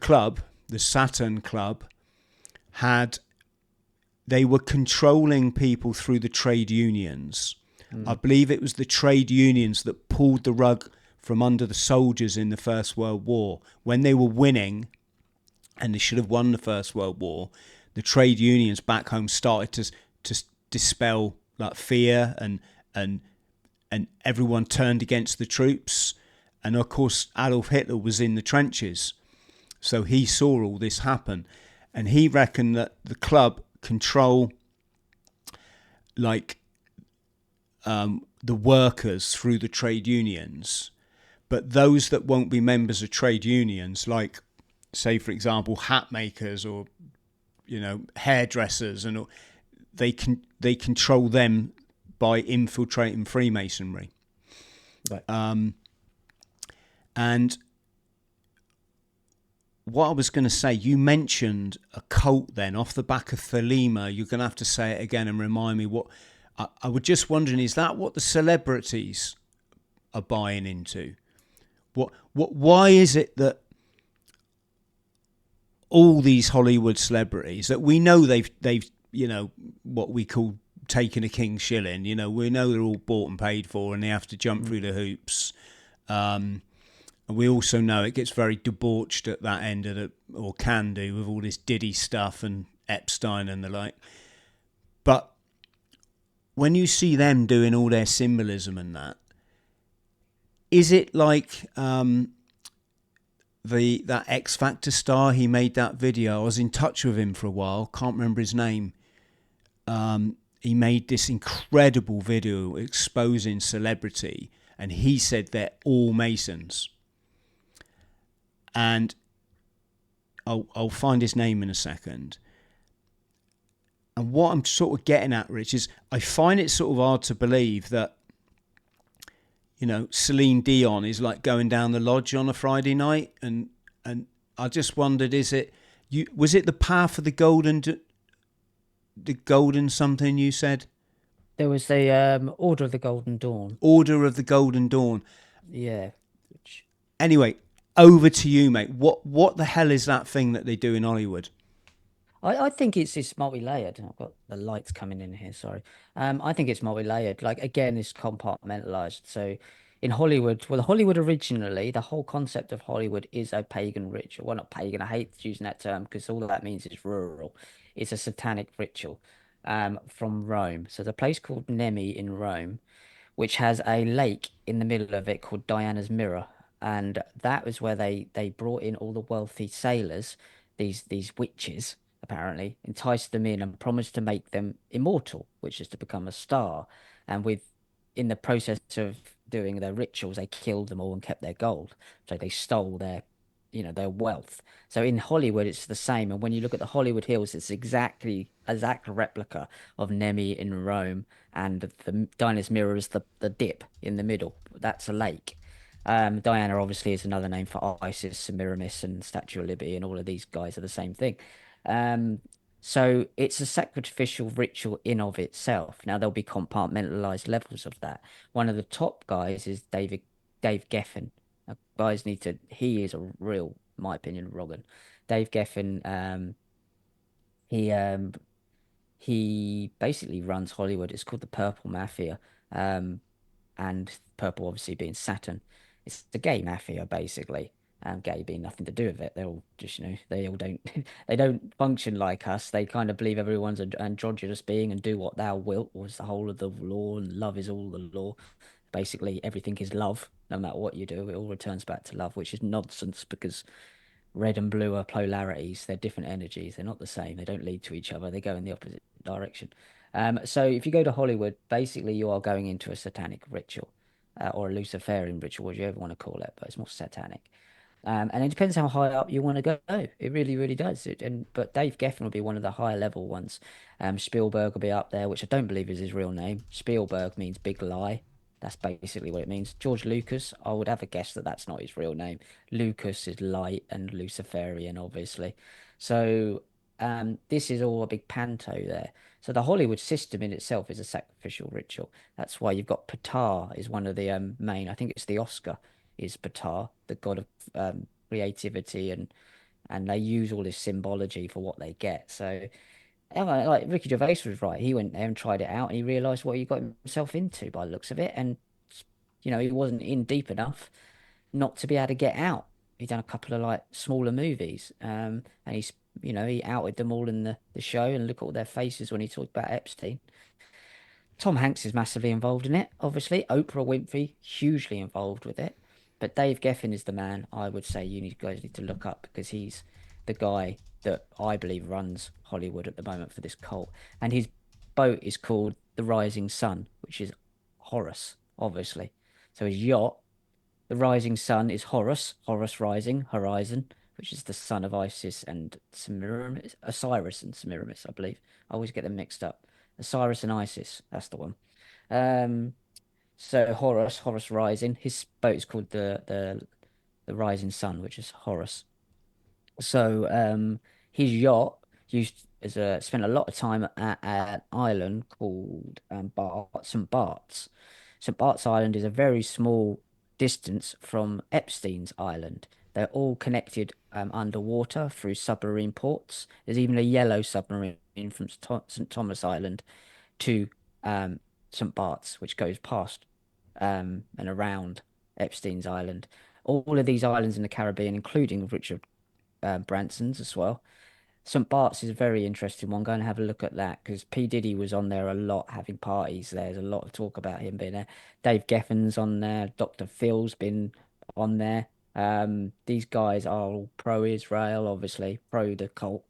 club, the Saturn Club, they were controlling people through the trade unions. I believe it was the trade unions that pulled the rug from under the soldiers in the First World War. When they were winning, and they should have won the First World War, the trade unions back home started to dispel like fear, and everyone turned against the troops. And of course Adolf Hitler was in the trenches, so he saw all this happen, and he reckoned that the club control like the workers through the trade unions, but those that won't be members of trade unions, like, say, for example, hat makers or, hairdressers, and they control them by infiltrating Freemasonry. Right. And what I was going to say, you mentioned a cult then off the back of Thelema. You're going to have to say it again and remind me what. I was just wondering, is that what the celebrities are buying into? Why is it that all these Hollywood celebrities that we know they've what we call taking a king's shilling, we know they're all bought and paid for and they have to jump through the hoops. And we also know it gets very debauched at that end of or can do, with all this Diddy stuff and Epstein and the like. But when you see them doing all their symbolism and that, is it like that X Factor star? He made that video. I was in touch with him for a while. Can't remember his name. He made this incredible video exposing celebrity, and he said they're all Masons. And I'll find his name in a second. And what I'm sort of getting at, Rich, is I find it sort of hard to believe that, Celine Dion is like going down the lodge on a Friday night. And I just wondered, was it the path of the golden something you said? There was the Order of the Golden Dawn. Order of the Golden Dawn. Yeah. Anyway, over to you, mate. What the hell is that thing that they do in Hollywood? I think it's multi-layered. I've got the lights coming in here, sorry. I think it's multi-layered. Like, again, it's compartmentalized. So in Hollywood, Hollywood originally, the whole concept of Hollywood is a pagan ritual. Well, not pagan, I hate using that term because all that means is rural. It's a satanic ritual from Rome. So the place called Nemi in Rome, which has a lake in the middle of it called Diana's Mirror. And that was where they brought in all the wealthy sailors, these witches, apparently, enticed them in and promised to make them immortal, which is to become a star. And in the process of doing their rituals, they killed them all and kept their gold. So they stole their wealth. So in Hollywood, it's the same. And when you look at the Hollywood Hills, it's exact replica of Nemi in Rome, and the Diana's Mirror is the dip in the middle. That's a lake. Diana obviously is another name for Isis, Semiramis, and Statue of Liberty, and all of these guys are the same thing. So it's a sacrificial ritual in of itself. Now there'll be compartmentalized levels of that. One of the top guys is Dave Geffen. Now, guys he is a real, in my opinion, Rogan. Dave Geffen, he basically runs Hollywood. It's called the Purple Mafia. And purple obviously being Saturn. It's the gay mafia, basically. Gay being nothing to do with it. They're all just, they all don't they don't function like us. They kind of believe everyone's an androgynous being and do what thou wilt was the whole of the law, and love is all the law. Basically, everything is love. No matter what you do, it all returns back to love, which is nonsense because red and blue are polarities. They're different energies. They're not the same. They don't lead to each other. They go in the opposite direction. So if you go to Hollywood, basically you are going into a satanic ritual or a Luciferian ritual, whatever you ever want to call it, but it's more satanic. And it depends how high up you want to go. It really, really does. But Dave Geffen will be one of the higher level ones. Spielberg will be up there, which I don't believe is his real name. Spielberg means big lie. That's basically what it means. George Lucas, I would have a guess that that's not his real name. Lucas is light and Luciferian, obviously. So this is all a big panto there. So the Hollywood system in itself is a sacrificial ritual. That's why you've got Ptah is one of the main, I think it's the Oscar, is Ptah, the god of creativity, and they use all this symbology for what they get. So like Ricky Gervais was right. He went there and tried it out, and he realised what he got himself into by the looks of it. And he wasn't in deep enough not to be able to get out. He done a couple of like smaller movies, and he outed them all in the show. And look at all their faces when he talked about Epstein. Tom Hanks is massively involved in it, obviously. Oprah Winfrey hugely involved with it. But Dave Geffen is the man I would say you guys need to look up, because he's the guy that I believe runs Hollywood at the moment for this cult. And his boat is called the Rising Sun, which is Horus, obviously. So his yacht, the rising sun, is Horus, Horus rising, horizon, which is the son of Isis and Semiramis, Osiris and Semiramis, I believe. I always get them mixed up. Osiris and Isis, that's the one. Um, so Horus, Horus rising. His boat is called the Rising Sun, which is Horus. So his yacht used as a spent a lot of time at an island called St. Bart's. St. Bart's Island is a very small distance from Epstein's Island. They're all connected underwater through submarine ports. There's even a yellow submarine from St. Thomas Island to St. Bart's, which goes past and around Epstein's Island. All of these islands in the Caribbean, including Richard Branson's as well. St. Bart's is a very interesting one. Go and have a look at that because P. Diddy was on there a lot having parties. There's a lot of talk about him being there. Dave Geffen's on there. Dr. Phil's been on there. These guys are all pro-Israel, obviously, pro the cult.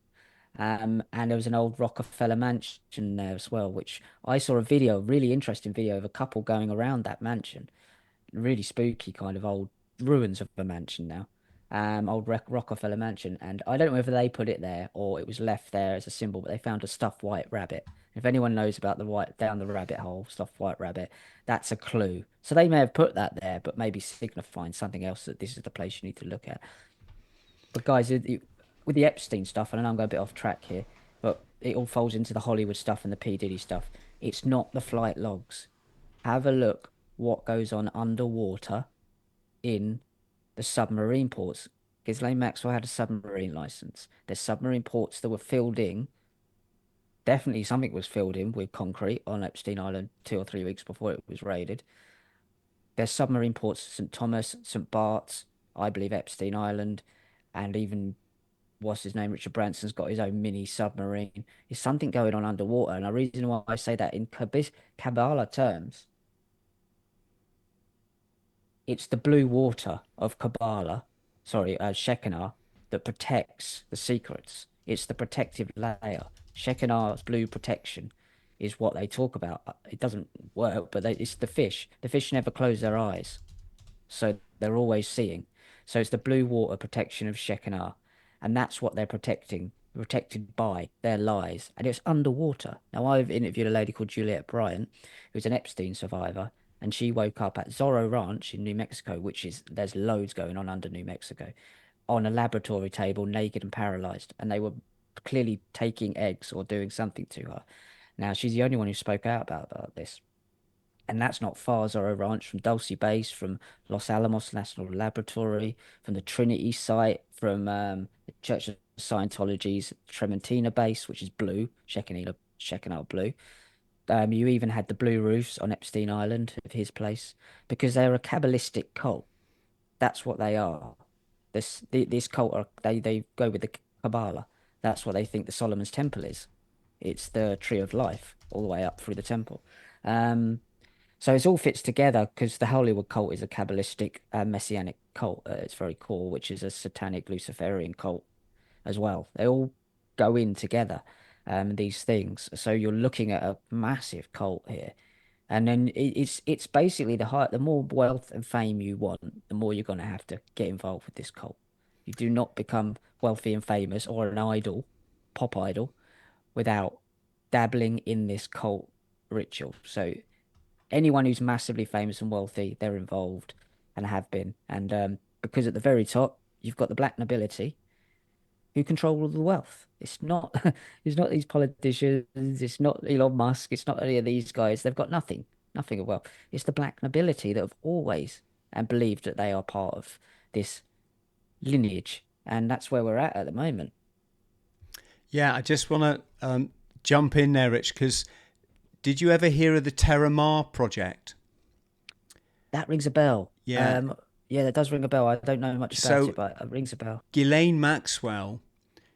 And there was an old Rockefeller mansion there as well, which I saw a video, a really interesting video of a couple going around that mansion. Really spooky kind of old ruins of a mansion now. Old Rockefeller mansion. And I don't know whether they put it there or it was left there as a symbol, but they found a stuffed white rabbit. If anyone knows about the white down the rabbit hole, stuffed white rabbit, that's a clue. So they may have put that there, but maybe signifying something else that this is the place you need to look at. But guys, with the Epstein stuff, and I know I'm going a bit off track here, but it all falls into the Hollywood stuff and the P. Diddy stuff. It's not the flight logs. Have a look what goes on underwater in the submarine ports. Ghislaine Maxwell had a submarine license. There's submarine ports that were filled in. Definitely something was filled in with concrete on Epstein Island 2 or 3 weeks before it was raided. There's submarine ports, St. Thomas, St. Bart's, I believe Epstein Island, and even, what's his name, Richard Branson's got his own mini submarine. There's something going on underwater, and the reason why I say that in Kabbalah terms, it's the blue water of Kabbalah, Shekinah, that protects the secrets. It's the protective layer. Shekinah's blue protection is what they talk about. It doesn't work, but it's the fish. The fish never close their eyes, so they're always seeing. So it's the blue water protection of Shekinah, and that's what they're protected by their lies, and it's underwater. Now, I've interviewed a lady called Juliet Bryant, who's an Epstein survivor, and she woke up at Zorro Ranch in New Mexico, there's loads going on under New Mexico, on a laboratory table, naked and paralyzed, and they were clearly taking eggs or doing something to her. Now, she's the only one who spoke out about this. And that's not far, Zorro Ranch, from Dulce Base, from Los Alamos National Laboratory, from the Trinity site, from the Church of Scientology's Trementina base, which is blue, Shekinah blue. You even had the blue roofs on Epstein Island of his place, because they're a Kabbalistic cult. That's what they are. This cult, they go with the Kabbalah. That's what they think the Solomon's Temple is. It's the tree of life all the way up through the temple. So it all fits together because the Hollywood cult is a Kabbalistic messianic cult at its very core, which is a satanic Luciferian cult as well. They all go in together, these things. So you're looking at a massive cult here. And then it's basically the more wealth and fame you want, the more you're going to have to get involved with this cult. You do not become wealthy and famous or an idol, pop idol, without dabbling in this cult ritual. So anyone who's massively famous and wealthy, they're involved and have been. And because at the very top, you've got the Black Nobility who control all the wealth. It's not these politicians, it's not Elon Musk, it's not any of these guys. They've got nothing of wealth. It's the Black Nobility that have always and believed that they are part of this lineage. And that's where we're at the moment. Yeah, I just want to jump in there, Rich, because did you ever hear of the Terramar project? That rings a bell. Yeah. Yeah, that does ring a bell. I don't know much about it, but it rings a bell. Ghislaine Maxwell,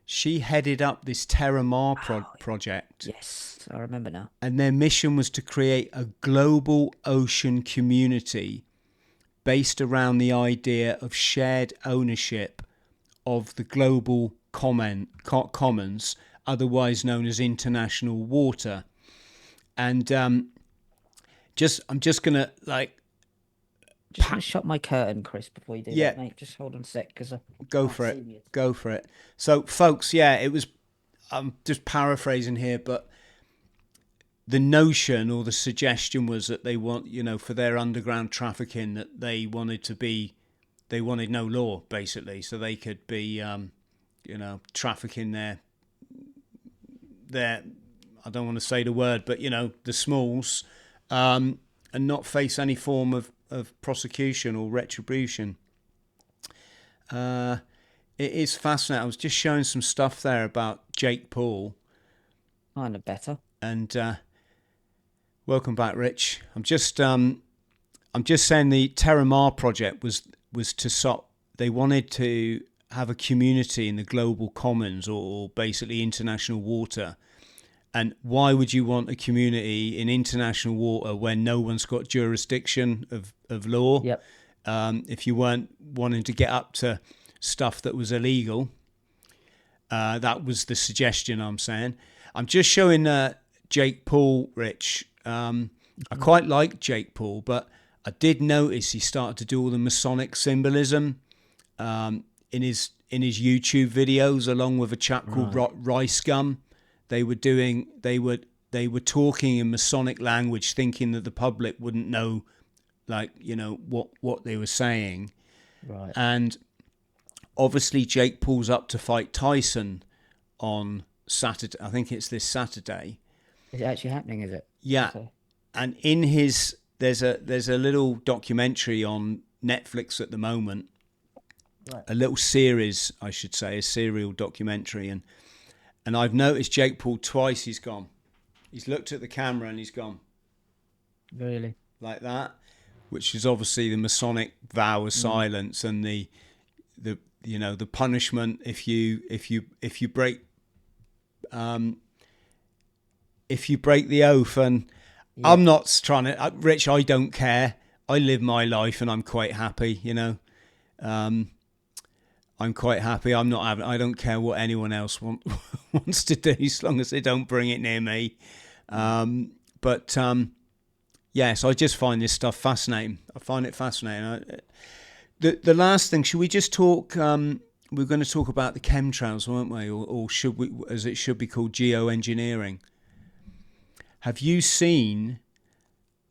she headed up this Terramar project. Yes, I remember now. And their mission was to create a global ocean community based around the idea of shared ownership of the global commons, otherwise known as international water. And I'm just gonna like Just gonna shut my curtain, Chris, before you do Yeah. that, mate. Just hold on a sec, because I go can't for see it. you. Go for it. So, folks, yeah, it was. I'm just paraphrasing here, but the notion or the suggestion was that they want, for their underground trafficking, that they wanted no law, basically, so they could be, trafficking their, I don't want to say the word, but the smalls, and not face any form of prosecution or retribution. It is fascinating. I was just showing some stuff there about Jake Paul. Kind of better. And welcome back, Rich. I'm just saying the Terramar project was to stop. They wanted to have a community in the global commons, or basically international water. And why would you want a community in international water when no one's got jurisdiction of law? Yep. If you weren't wanting to get up to stuff that was illegal, that was the suggestion. I'm saying. I'm just showing Jake Paul, Rich. I quite like Jake Paul, but I did notice he started to do all the Masonic symbolism in his YouTube videos, along with a chap called Rice Gum. They were talking in Masonic language, thinking that the public wouldn't know, what they were saying. Right. And obviously, Jake Paul's up to fight Tyson on Saturday. I think it's this Saturday. Is it actually happening? Is it? Yeah. Okay. And in his there's a little documentary on Netflix at the moment. Right. A little series, I should say, a serial documentary, and I've noticed Jake Paul twice. He's gone. He's looked at the camera and he's gone. Really? Like that, which is obviously the Masonic vow of silence and the punishment if you break the oath. And yeah. I'm not trying to, Rich, I don't care. I live my life and I'm quite happy. I'm quite happy. I don't care what anyone else wants to do, as long as they don't bring it near me. Yes, I just find this stuff fascinating. I find it fascinating. The last thing, should we just talk? We're going to talk about the chemtrails, weren't we? Or should we, as it should be called, geoengineering? Have you seen?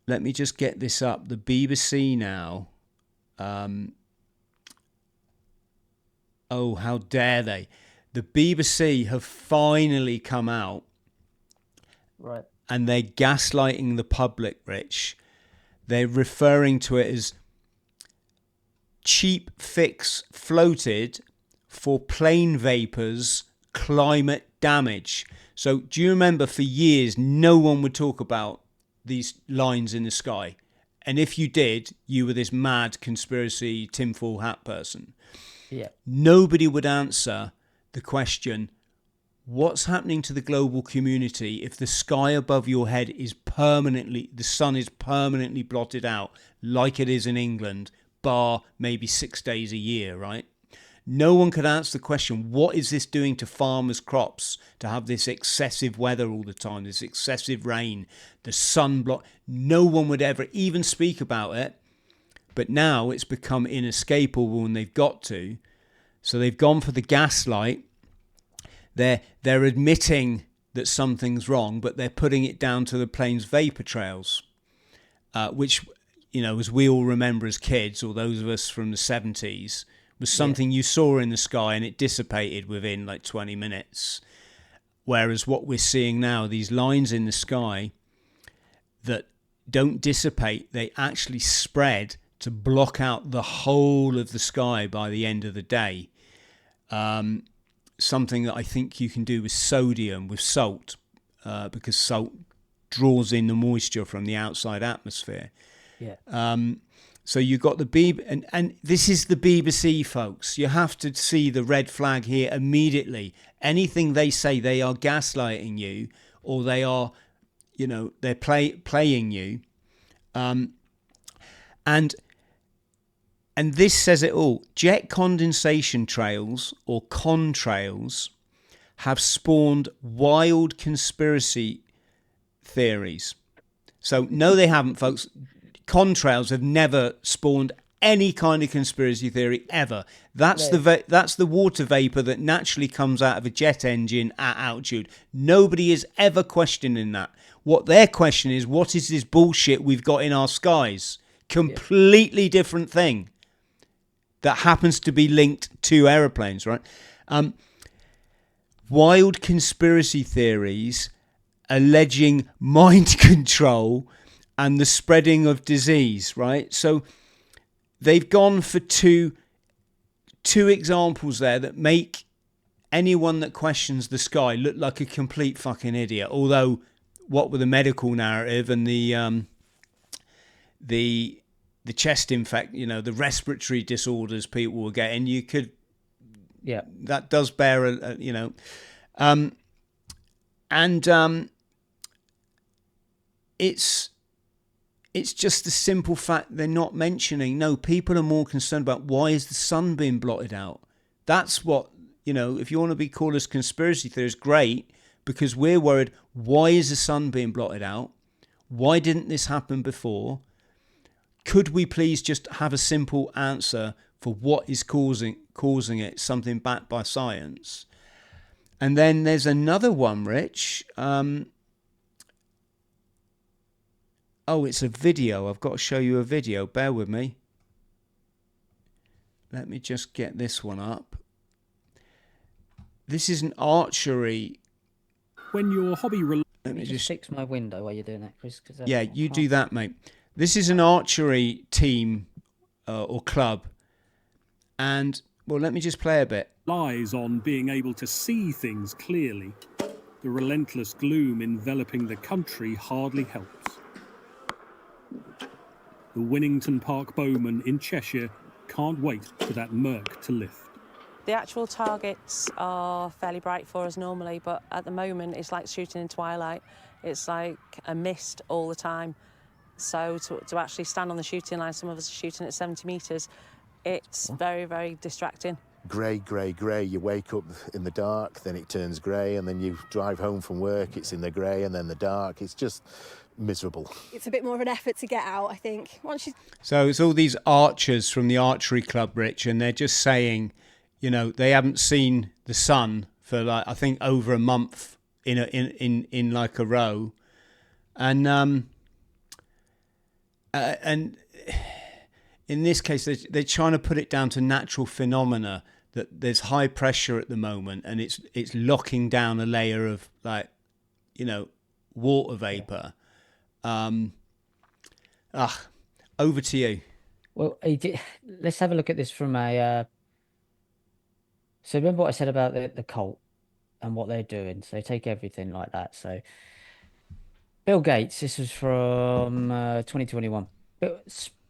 Let me just get this up. The BBC now. Oh, how dare they! The BBC have finally come out. Right. And they're gaslighting the public, Rich. They're referring to it as cheap fix floated for plane vapors, climate damage. So do you remember for years, no one would talk about these lines in the sky? And if you did, you were this mad conspiracy tinfoil hat person. Yeah. Nobody would answer the question, what's happening to the global community if the sky above your head the sun is permanently blotted out, like it is in England, bar maybe 6 days a year, right? No one could answer the question, what is this doing to farmers' crops to have this excessive weather all the time, this excessive rain, the sun block? No one would ever even speak about it. But now it's become inescapable and they've got to. So they've gone for the gaslight. They're admitting that something's wrong, but they're putting it down to the plane's vapor trails, which, as we all remember as kids, or those of us from the 70s, was something you saw in the sky and it dissipated within like 20 minutes. Whereas what we're seeing now, these lines in the sky that don't dissipate, they actually spread to block out the whole of the sky by the end of the day. Something that I think you can do with sodium, with salt, because salt draws in the moisture from the outside atmosphere. Yeah. So you've got the and this is the BBC, folks. You have to see the red flag here immediately. Anything they say, they are gaslighting you, or they are, they're playing you. And this says it all. Jet condensation trails, or contrails, have spawned wild conspiracy theories. So no, they haven't, folks. Contrails have never spawned any kind of conspiracy theory ever. That's the water vapor that naturally comes out of a jet engine at altitude. Nobody is ever questioning that. What their question is, what is this bullshit we've got in our skies? Completely different thing that happens to be linked to aeroplanes, right? Wild conspiracy theories alleging mind control and the spreading of disease, right? So they've gone for two examples there that make anyone that questions the sky look like a complete fucking idiot. Although, what with the medical narrative and the chest the respiratory disorders people were getting, you could, that does bear it's just the simple fact they're not mentioning. No, people are more concerned about why is the sun being blotted out. That's what, if you want to be called as conspiracy theorists, great, because we're worried, why is the sun being blotted out? Why didn't this happen before? Could we please just have a simple answer for what is causing it, something backed by science? And then there's another one, Rich. It's a video. I've got to show you a video. Bear with me. Let me just get this one up. This is an archery. When your hobby... Let me just fix my window while you're doing that, Chris. Yeah, you do that, mate. This is an archery team or club. And, well, let me just play a bit. Lies on being able to see things clearly. The relentless gloom enveloping the country hardly helps. The Winnington Park bowman in Cheshire can't wait for that murk to lift. The actual targets are fairly bright for us normally, but at the moment it's like shooting in twilight. It's like a mist all the time. So to actually stand on the shooting line, some of us are shooting at 70 metres, it's very, very distracting. Grey, grey, grey. You wake up in the dark, then it turns grey, and then you drive home from work, it's in the grey and then the dark. It's just miserable. It's a bit more of an effort to get out, I think. So it's all these archers from the archery club, Rich, and they're just saying, they haven't seen the sun for I think over a month in like a row, and in this case they're trying to put it down to natural phenomena, that there's high pressure at the moment and it's locking down a layer of water vapor. Over to you. Well, let's have a look at this from a. So remember what I said about the cult and what they're doing. So they take everything like that. So Bill Gates, this was from 2021.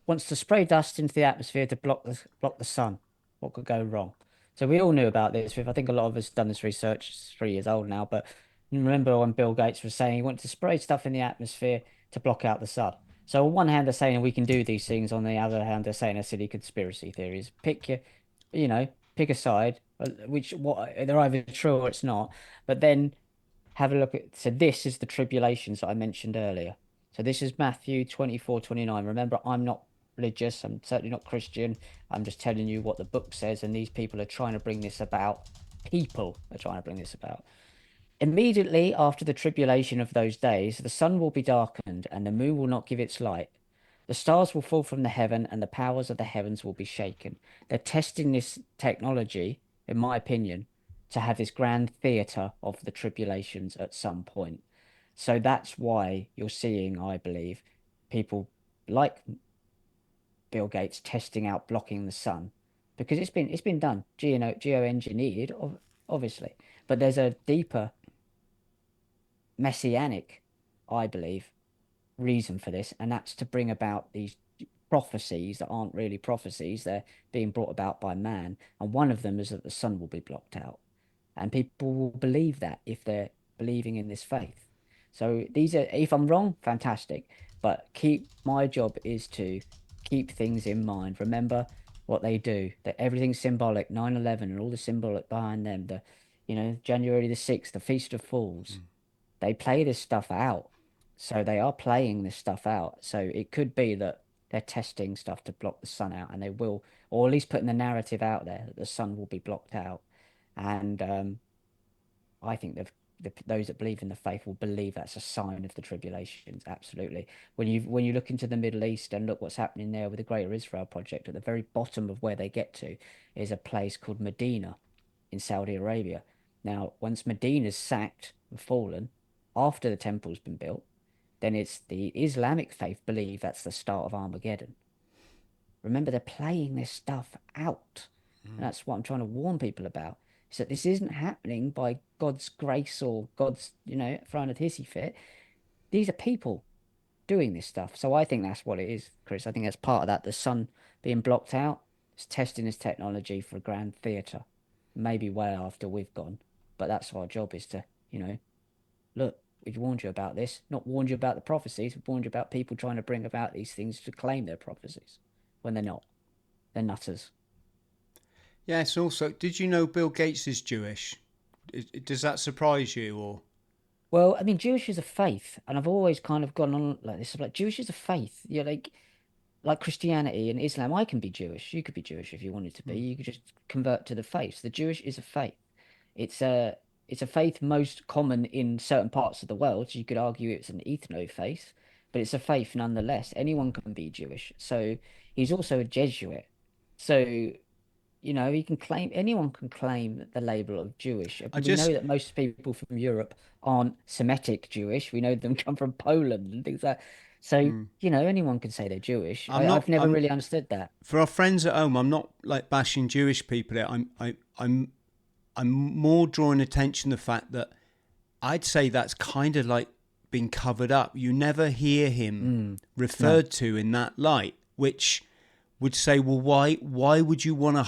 Wants to spray dust into the atmosphere to block the sun. What could go wrong? So we all knew about this. I think a lot of us done this research. It's 3 years old now, but remember when Bill Gates was saying he wanted to spray stuff in the atmosphere to block out the sun. So on one hand, they're saying we can do these things. On the other hand, they're saying they're silly conspiracy theories. Pick a side, they're either true or it's not. But then have a look at, so this is the tribulations that I mentioned earlier. So this is Matthew 24:29. Remember, I'm not religious. I'm certainly not Christian. I'm just telling you what the book says. And these people are trying to bring this about. People are trying to bring this about. Immediately after the tribulation of those days, the sun will be darkened and the moon will not give its light. The stars will fall from the heaven and the powers of the heavens will be shaken. They're testing this technology, in my opinion, to have this grand theatre of the tribulations at some point. So that's why you're seeing, I believe, people like Bill Gates testing out blocking the sun, because it's been done, geoengineered, obviously. But there's a deeper messianic, I believe, reason for this, and that's to bring about these prophecies that aren't really prophecies. They're being brought about by man, and one of them is that the sun will be blocked out, and people will believe that if they're believing in this faith. So these are, if I'm wrong, fantastic, but my job is to keep things in mind. Remember what they do, that everything's symbolic. 9/11 and all the symbolic behind them, January the 6th, the Feast of Fools. They play this stuff out So they are playing this stuff out. So it could be that they're testing stuff to block the sun out, and they will, or at least putting the narrative out there that the sun will be blocked out. And I think those that believe in the faith will believe that's a sign of the tribulations. Absolutely. When you look into the Middle East and look what's happening there with the Greater Israel Project, at the very bottom of where they get to is a place called Medina in Saudi Arabia. Now, once Medina's sacked and fallen, after the temple's been built, then it's the Islamic faith believe that's the start of Armageddon. Remember, they're playing this stuff out. And that's what I'm trying to warn people about. Is that this isn't happening by God's grace or God's, throwing a hissy fit. These are people doing this stuff. So I think that's what it is, Chris. I think that's part of that. The sun being blocked out is testing this technology for a grand theatre. Maybe way after we've gone. But that's our job, is to, look, we've warned you about this. Not warned you about the prophecies. We've warned you about people trying to bring about these things to claim their prophecies when they're not. They're nutters. Yes, also, did you know Bill Gates is Jewish? Does that surprise you, or? Well, I mean, Jewish is a faith, and I've always kind of gone on like this. Like, Jewish is a faith. You're like Christianity and Islam. I can be Jewish. You could be Jewish if you wanted to be. You could just convert to the faith. The Jewish is a faith. It's a faith most common in certain parts of the world. So you could argue it's an ethno faith, but it's a faith nonetheless. Anyone can be Jewish. So he's also a Jesuit. So he can claim, anyone can claim the label of Jewish. We know that most people from Europe aren't Semitic Jewish. We know them come from Poland and things like that. So, anyone can say they're Jewish. I've never really understood that. For our friends at home, I'm not like bashing Jewish people. I'm more drawing attention to the fact that I'd say that's kind of like being covered up. You never hear him referred to in that light, which would say, well, why would you want to,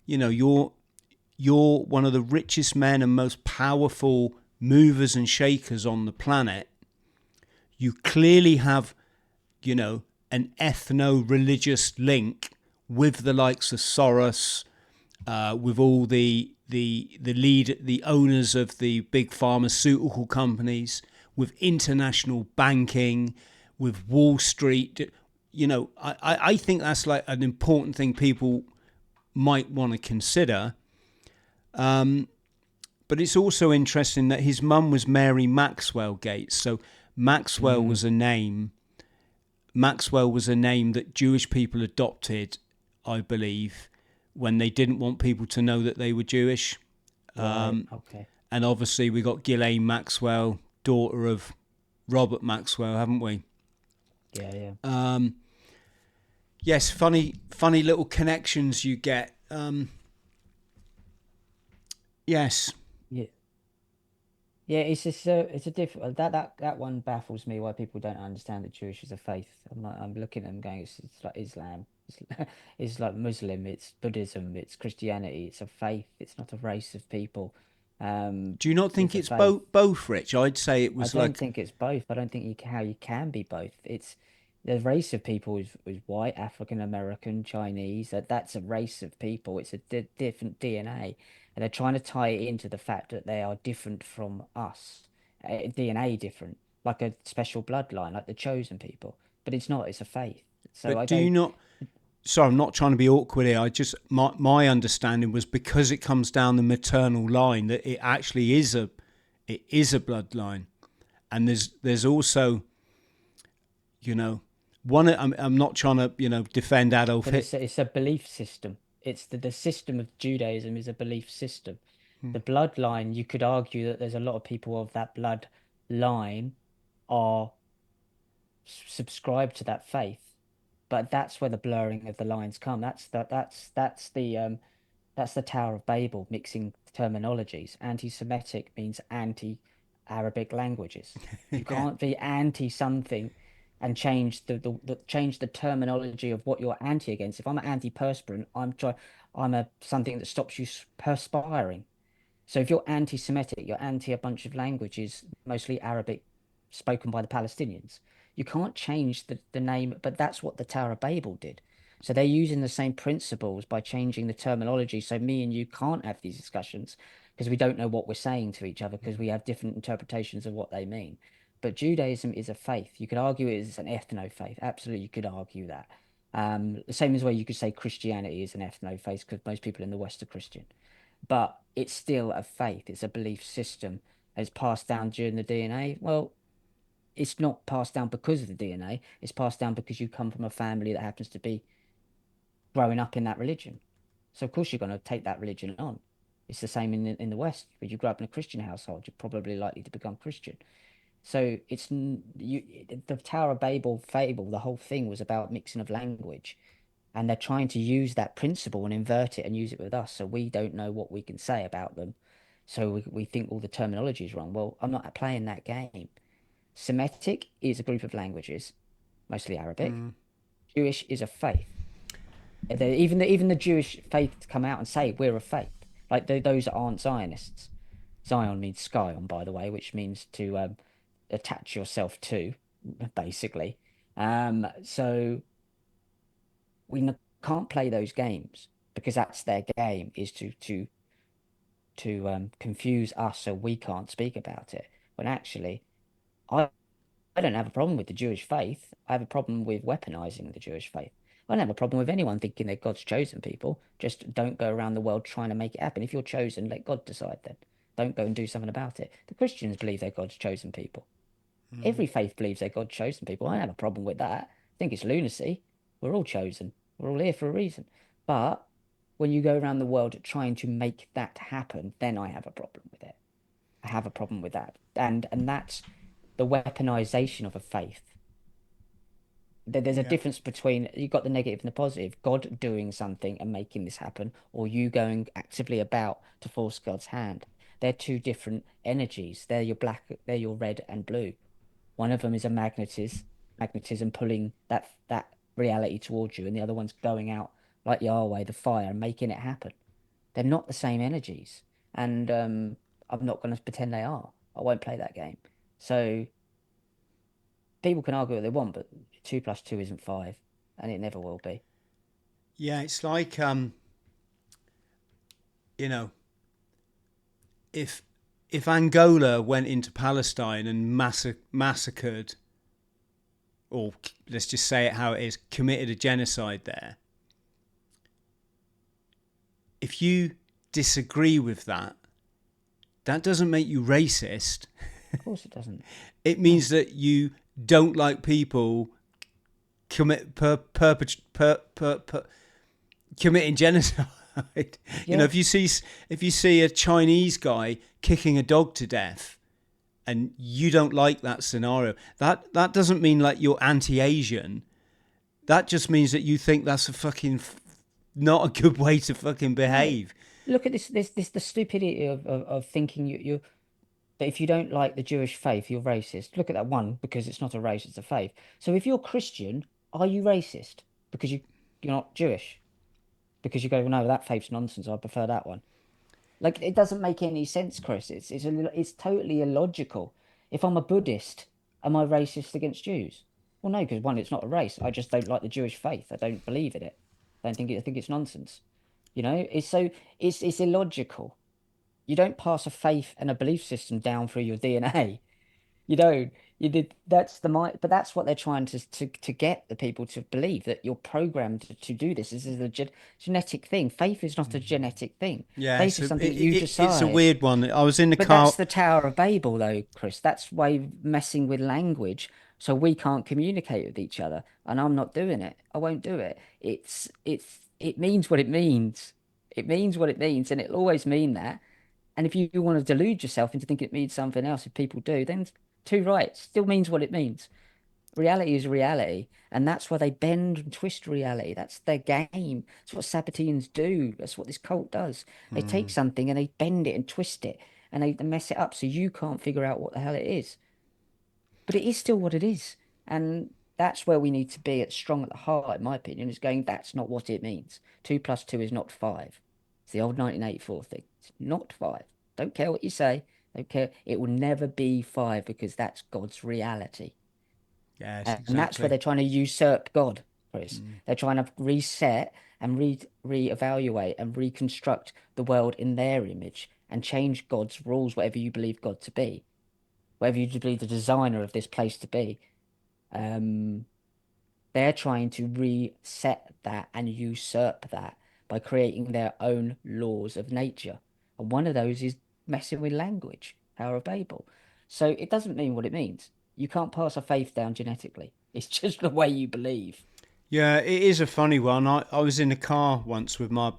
you're one of the richest men and most powerful movers and shakers on the planet. You clearly have, an ethno-religious link with the likes of Soros, with all the owners of the big pharmaceutical companies, with international banking, with Wall Street. I think that's like an important thing people might want to consider. But it's also interesting that his mum was Mary Maxwell Gates. So Maxwell was a name. Maxwell was a name that Jewish people adopted, I believe, when they didn't want people to know that they were Jewish. Okay. And obviously we got Ghislaine Maxwell, daughter of Robert Maxwell, haven't we? Yeah. Yes, funny little connections you get. Yes. Yeah, it's just it's a different that one baffles me, why people don't understand that Jewish is a faith. I'm looking at them going, it's like Islam, it's like Muslim, it's Buddhism, it's Christianity, it's a faith. It's not a race of people. Do you not think it's both, Rich? I'd say it was. I don't think it's both. I don't think how you can be both. It's the race of people is white, African American, Chinese. That's a race of people. It's a different DNA. And they're trying to tie it into the fact that they are different from us, DNA different, like a special bloodline, like the chosen people. But it's not. It's a faith. So but do you not? Sorry, I'm not trying to be awkward here. My understanding was because it comes down the maternal line that it actually is a bloodline, and there's also, one. I'm not trying to defend Adolf Hitler. It's a belief system. It's the system of Judaism is a belief system. The bloodline, you could argue that there's a lot of people of that bloodline are subscribed to that faith, but that's where the blurring of the lines come. That's the Tower of Babel, mixing terminologies. Anti-Semitic means anti-Arabic languages. You can't be anti something and change the terminology of what you're anti against. If I'm an antiperspirant, I'm a something that stops you perspiring. So if you're anti-Semitic, you're anti a bunch of languages, mostly Arabic, spoken by the Palestinians. You can't change the name, but that's what the Tower of Babel did. So they're using the same principles by changing the terminology. So me and you can't have these discussions because we don't know what we're saying to each other because we have different interpretations of what they mean. but Judaism is a faith. You could argue it is an ethno-faith. Absolutely, you could argue that. The same as way you could say Christianity is an ethno-faith because most people in the West are Christian. But it's still a faith. It's a belief system. It's passed down during the DNA. Well, it's not passed down because of the DNA. It's passed down because you come from a family that happens to be growing up in that religion. So of course you're going to take that religion on. It's the same in the West. If you grow up in a Christian household, you're probably likely to become Christian. So it's the Tower of Babel fable. The whole thing was about mixing of language, and they're trying to use that principle and invert it and use it with us. So we don't know what we can say about them. So we think all the terminology is wrong. Well, I'm not playing that game. Semitic is a group of languages, mostly Arabic. Jewish is a faith. Even the Jewish faith come out and say we're a faith. Like those aren't Zionists. Zion means scion, by the way, which means to attach yourself to, basically. So we can't play those games because that's their game, is to confuse us so we can't speak about it. When actually, I don't have a problem with the Jewish faith. I have a problem with weaponizing the Jewish faith. I don't have a problem with anyone thinking they're God's chosen people. Just don't go around the world trying to make it happen. If you're chosen, let God decide then. Don't go and do something about it. The Christians believe they're God's chosen people. Every faith believes they're God's chosen people. I don't have a problem with that. I think it's lunacy. We're all chosen. We're all here for a reason. But when you go around the world trying to make that happen, then I have a problem with it. I have a problem with that. And that's the weaponization of a faith. There's a difference between, you've got the negative and the positive, God doing something and making this happen, or you going actively about to force God's hand. They're two different energies. They're your black, they're your red and blue. One of them is a magnetism pulling that reality towards you, and the other one's going out like Yahweh, the fire, and making it happen. They're not the same energies, and I'm not going to pretend they are. I won't play that game. So people can argue what they want, but 2 + 2 isn't 5, and it never will be. Yeah, it's like if Angola went into Palestine and massacred, or let's just say it how it is, committed a genocide there, if you disagree with that, that doesn't make you racist. Of course it doesn't. It means that you don't like people committing genocide. You know, if you see a Chinese guy kicking a dog to death, and you don't like that scenario, that doesn't mean like you're anti-Asian. That just means that you think that's a fucking not a good way to fucking behave. Look at this the stupidity of thinking you that if you don't like the Jewish faith, you're racist. Look at that one, because it's not a race, it's a faith. So if you're Christian, are you racist because you're not Jewish? Because you go, no, that faith's nonsense, I prefer that one. Like, it doesn't make any sense, Chris. It's totally illogical. If I'm a Buddhist, am I racist against Jews? Well, no, because one, it's not a race. I just don't like the Jewish faith. I don't believe in it. I think it's nonsense. You know, it's illogical. You don't pass a faith and a belief system down through your DNA. You don't. You did. That's but that's what they're trying to get the people to believe, that you're programmed to do this. This is a genetic thing. Faith is not a genetic thing. Yeah, faith is something you decide. It's a weird one. I was in the But car. that's the Tower of Babel, though, Chris. That's why messing with language, so we can't communicate with each other. And I'm not doing it. I won't do it. It means what it means. It means what it means, and it'll always mean that. And if you want to delude yourself into thinking it means something else, if people do, then too right. It still means what it means. Reality is reality, and that's why they bend and twist reality. That's their game. That's what Sabbateans do. That's what this cult does. They take something and they bend it and twist it, and they mess it up so you can't figure out what the hell it is. But it is still what it is, and that's where we need to be strong at the heart, in my opinion, is going, that's not what it means. 2 + 2 is not 5. It's the old 1984 thing. It's not 5. Don't care what you say. Don't care. It will never be 5 because that's God's reality. Yes, exactly. And that's where they're trying to usurp God, Chris. They're trying to reset and reevaluate and reconstruct the world in their image and change God's rules, whatever you believe God to be. whatever you believe the designer of this place to be, they're trying to reset that and usurp that by creating their own laws of nature. And one of those is messing with language, Tower of Babel. So it doesn't mean what it means. You can't pass a faith down genetically. It's just the way you believe. Yeah, it is a funny one. I was in a car once with my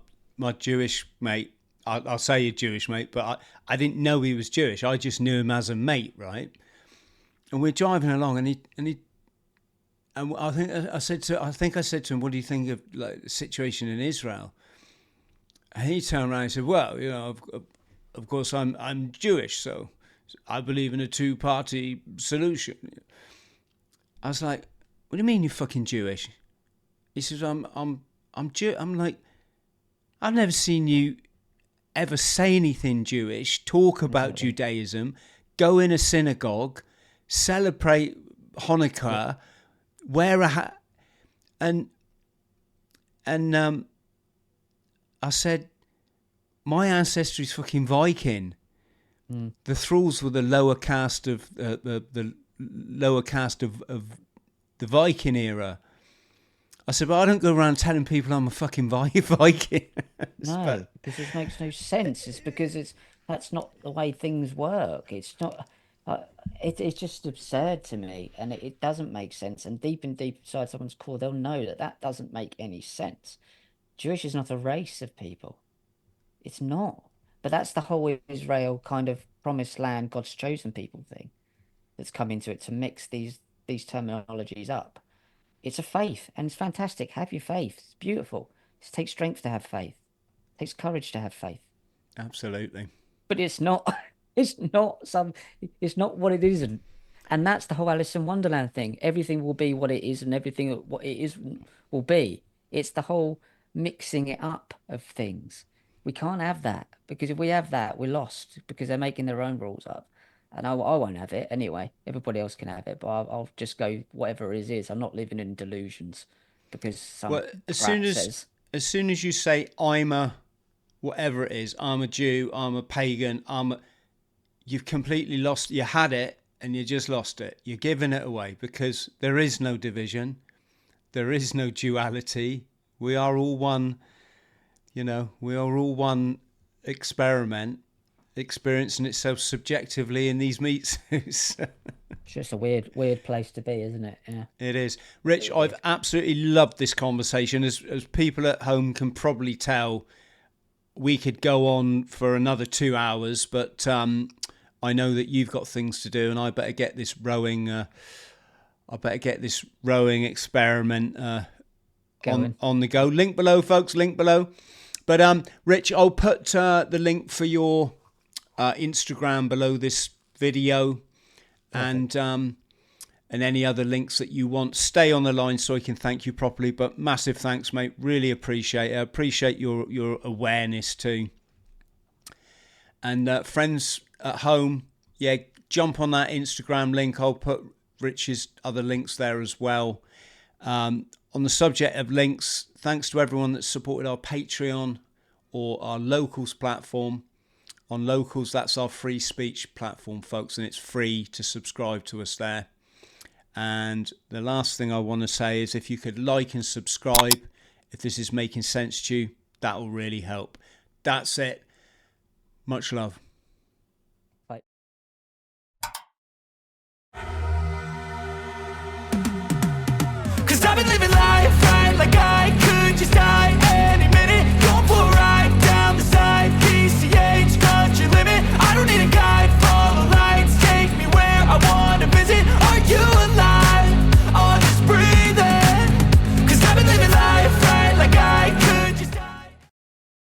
Jewish mate. I'll say a Jewish mate, but I didn't know he was Jewish. I just knew him as a mate, right? And we're driving along, and I think I said to him, "What do you think of like the situation in Israel?" And he turned around and said, "Well, you know, of course I'm Jewish, so I believe in a two-party solution." I was like, "What do you mean you're fucking Jewish?" He says, I'm Jew. I'm like, "I've never seen you ever say anything Jewish, talk about Judaism, go in a synagogue, celebrate Hanukkah, wear a hat." And I said, "My ancestry is fucking Viking. The thralls were the lower caste of the lower caste of the Viking era." I said, "But I don't go around telling people I'm a fucking Viking." No, because it makes no sense. It's because that's not the way things work. It's not. It's just absurd to me, and it doesn't make sense. And deep inside someone's core, they'll know that doesn't make any sense. Jewish is not a race of people. It's not. But that's the whole Israel kind of promised land, God's chosen people thing that's come into it to mix these terminologies up. It's a faith, and it's fantastic. Have your faith. It's beautiful. It takes strength to have faith. It takes courage to have faith. Absolutely. But it's not. It's not what it isn't. And that's the whole Alice in Wonderland thing. Everything will be what it is, and everything what it is will be. It's the whole mixing it up of things. We can't have that, because if we have that, we're lost, because they're making their own rules up. And I won't have it anyway. Everybody else can have it, but I'll just go whatever it is. I'm not living in delusions because as soon as you say I'm a whatever it is, I'm a Jew, I'm a pagan, you've completely lost. You had it and you just lost it. You're giving it away, because there is no division, there is no duality. We are all one. You know, we are all one experiment, experiencing itself subjectively in these meat suits. It's just a weird place to be, isn't it? Yeah, it is. Rich, I've absolutely loved this conversation. As people at home can probably tell, we could go on for another 2 hours, but I know that you've got things to do, and I better get this rowing. Experiment on the go. Link below, folks. Link below. But Rich, I'll put the link for your Instagram below this video, and any other links that you want. Stay on the line so I can thank you properly. But massive thanks, mate. Really appreciate it. I appreciate your awareness too. And friends at home, yeah, jump on that Instagram link. I'll put Rich's other links there as well. On the subject of links, thanks to everyone that supported our Patreon or our Locals platform. On Locals, that's our free speech platform, folks, and it's free to subscribe to us there. And the last thing I want to say is, if you could like and subscribe, if this is making sense to you, that will really help. That's it. Much love. Bye. 'Cause I've been living life right like I could just die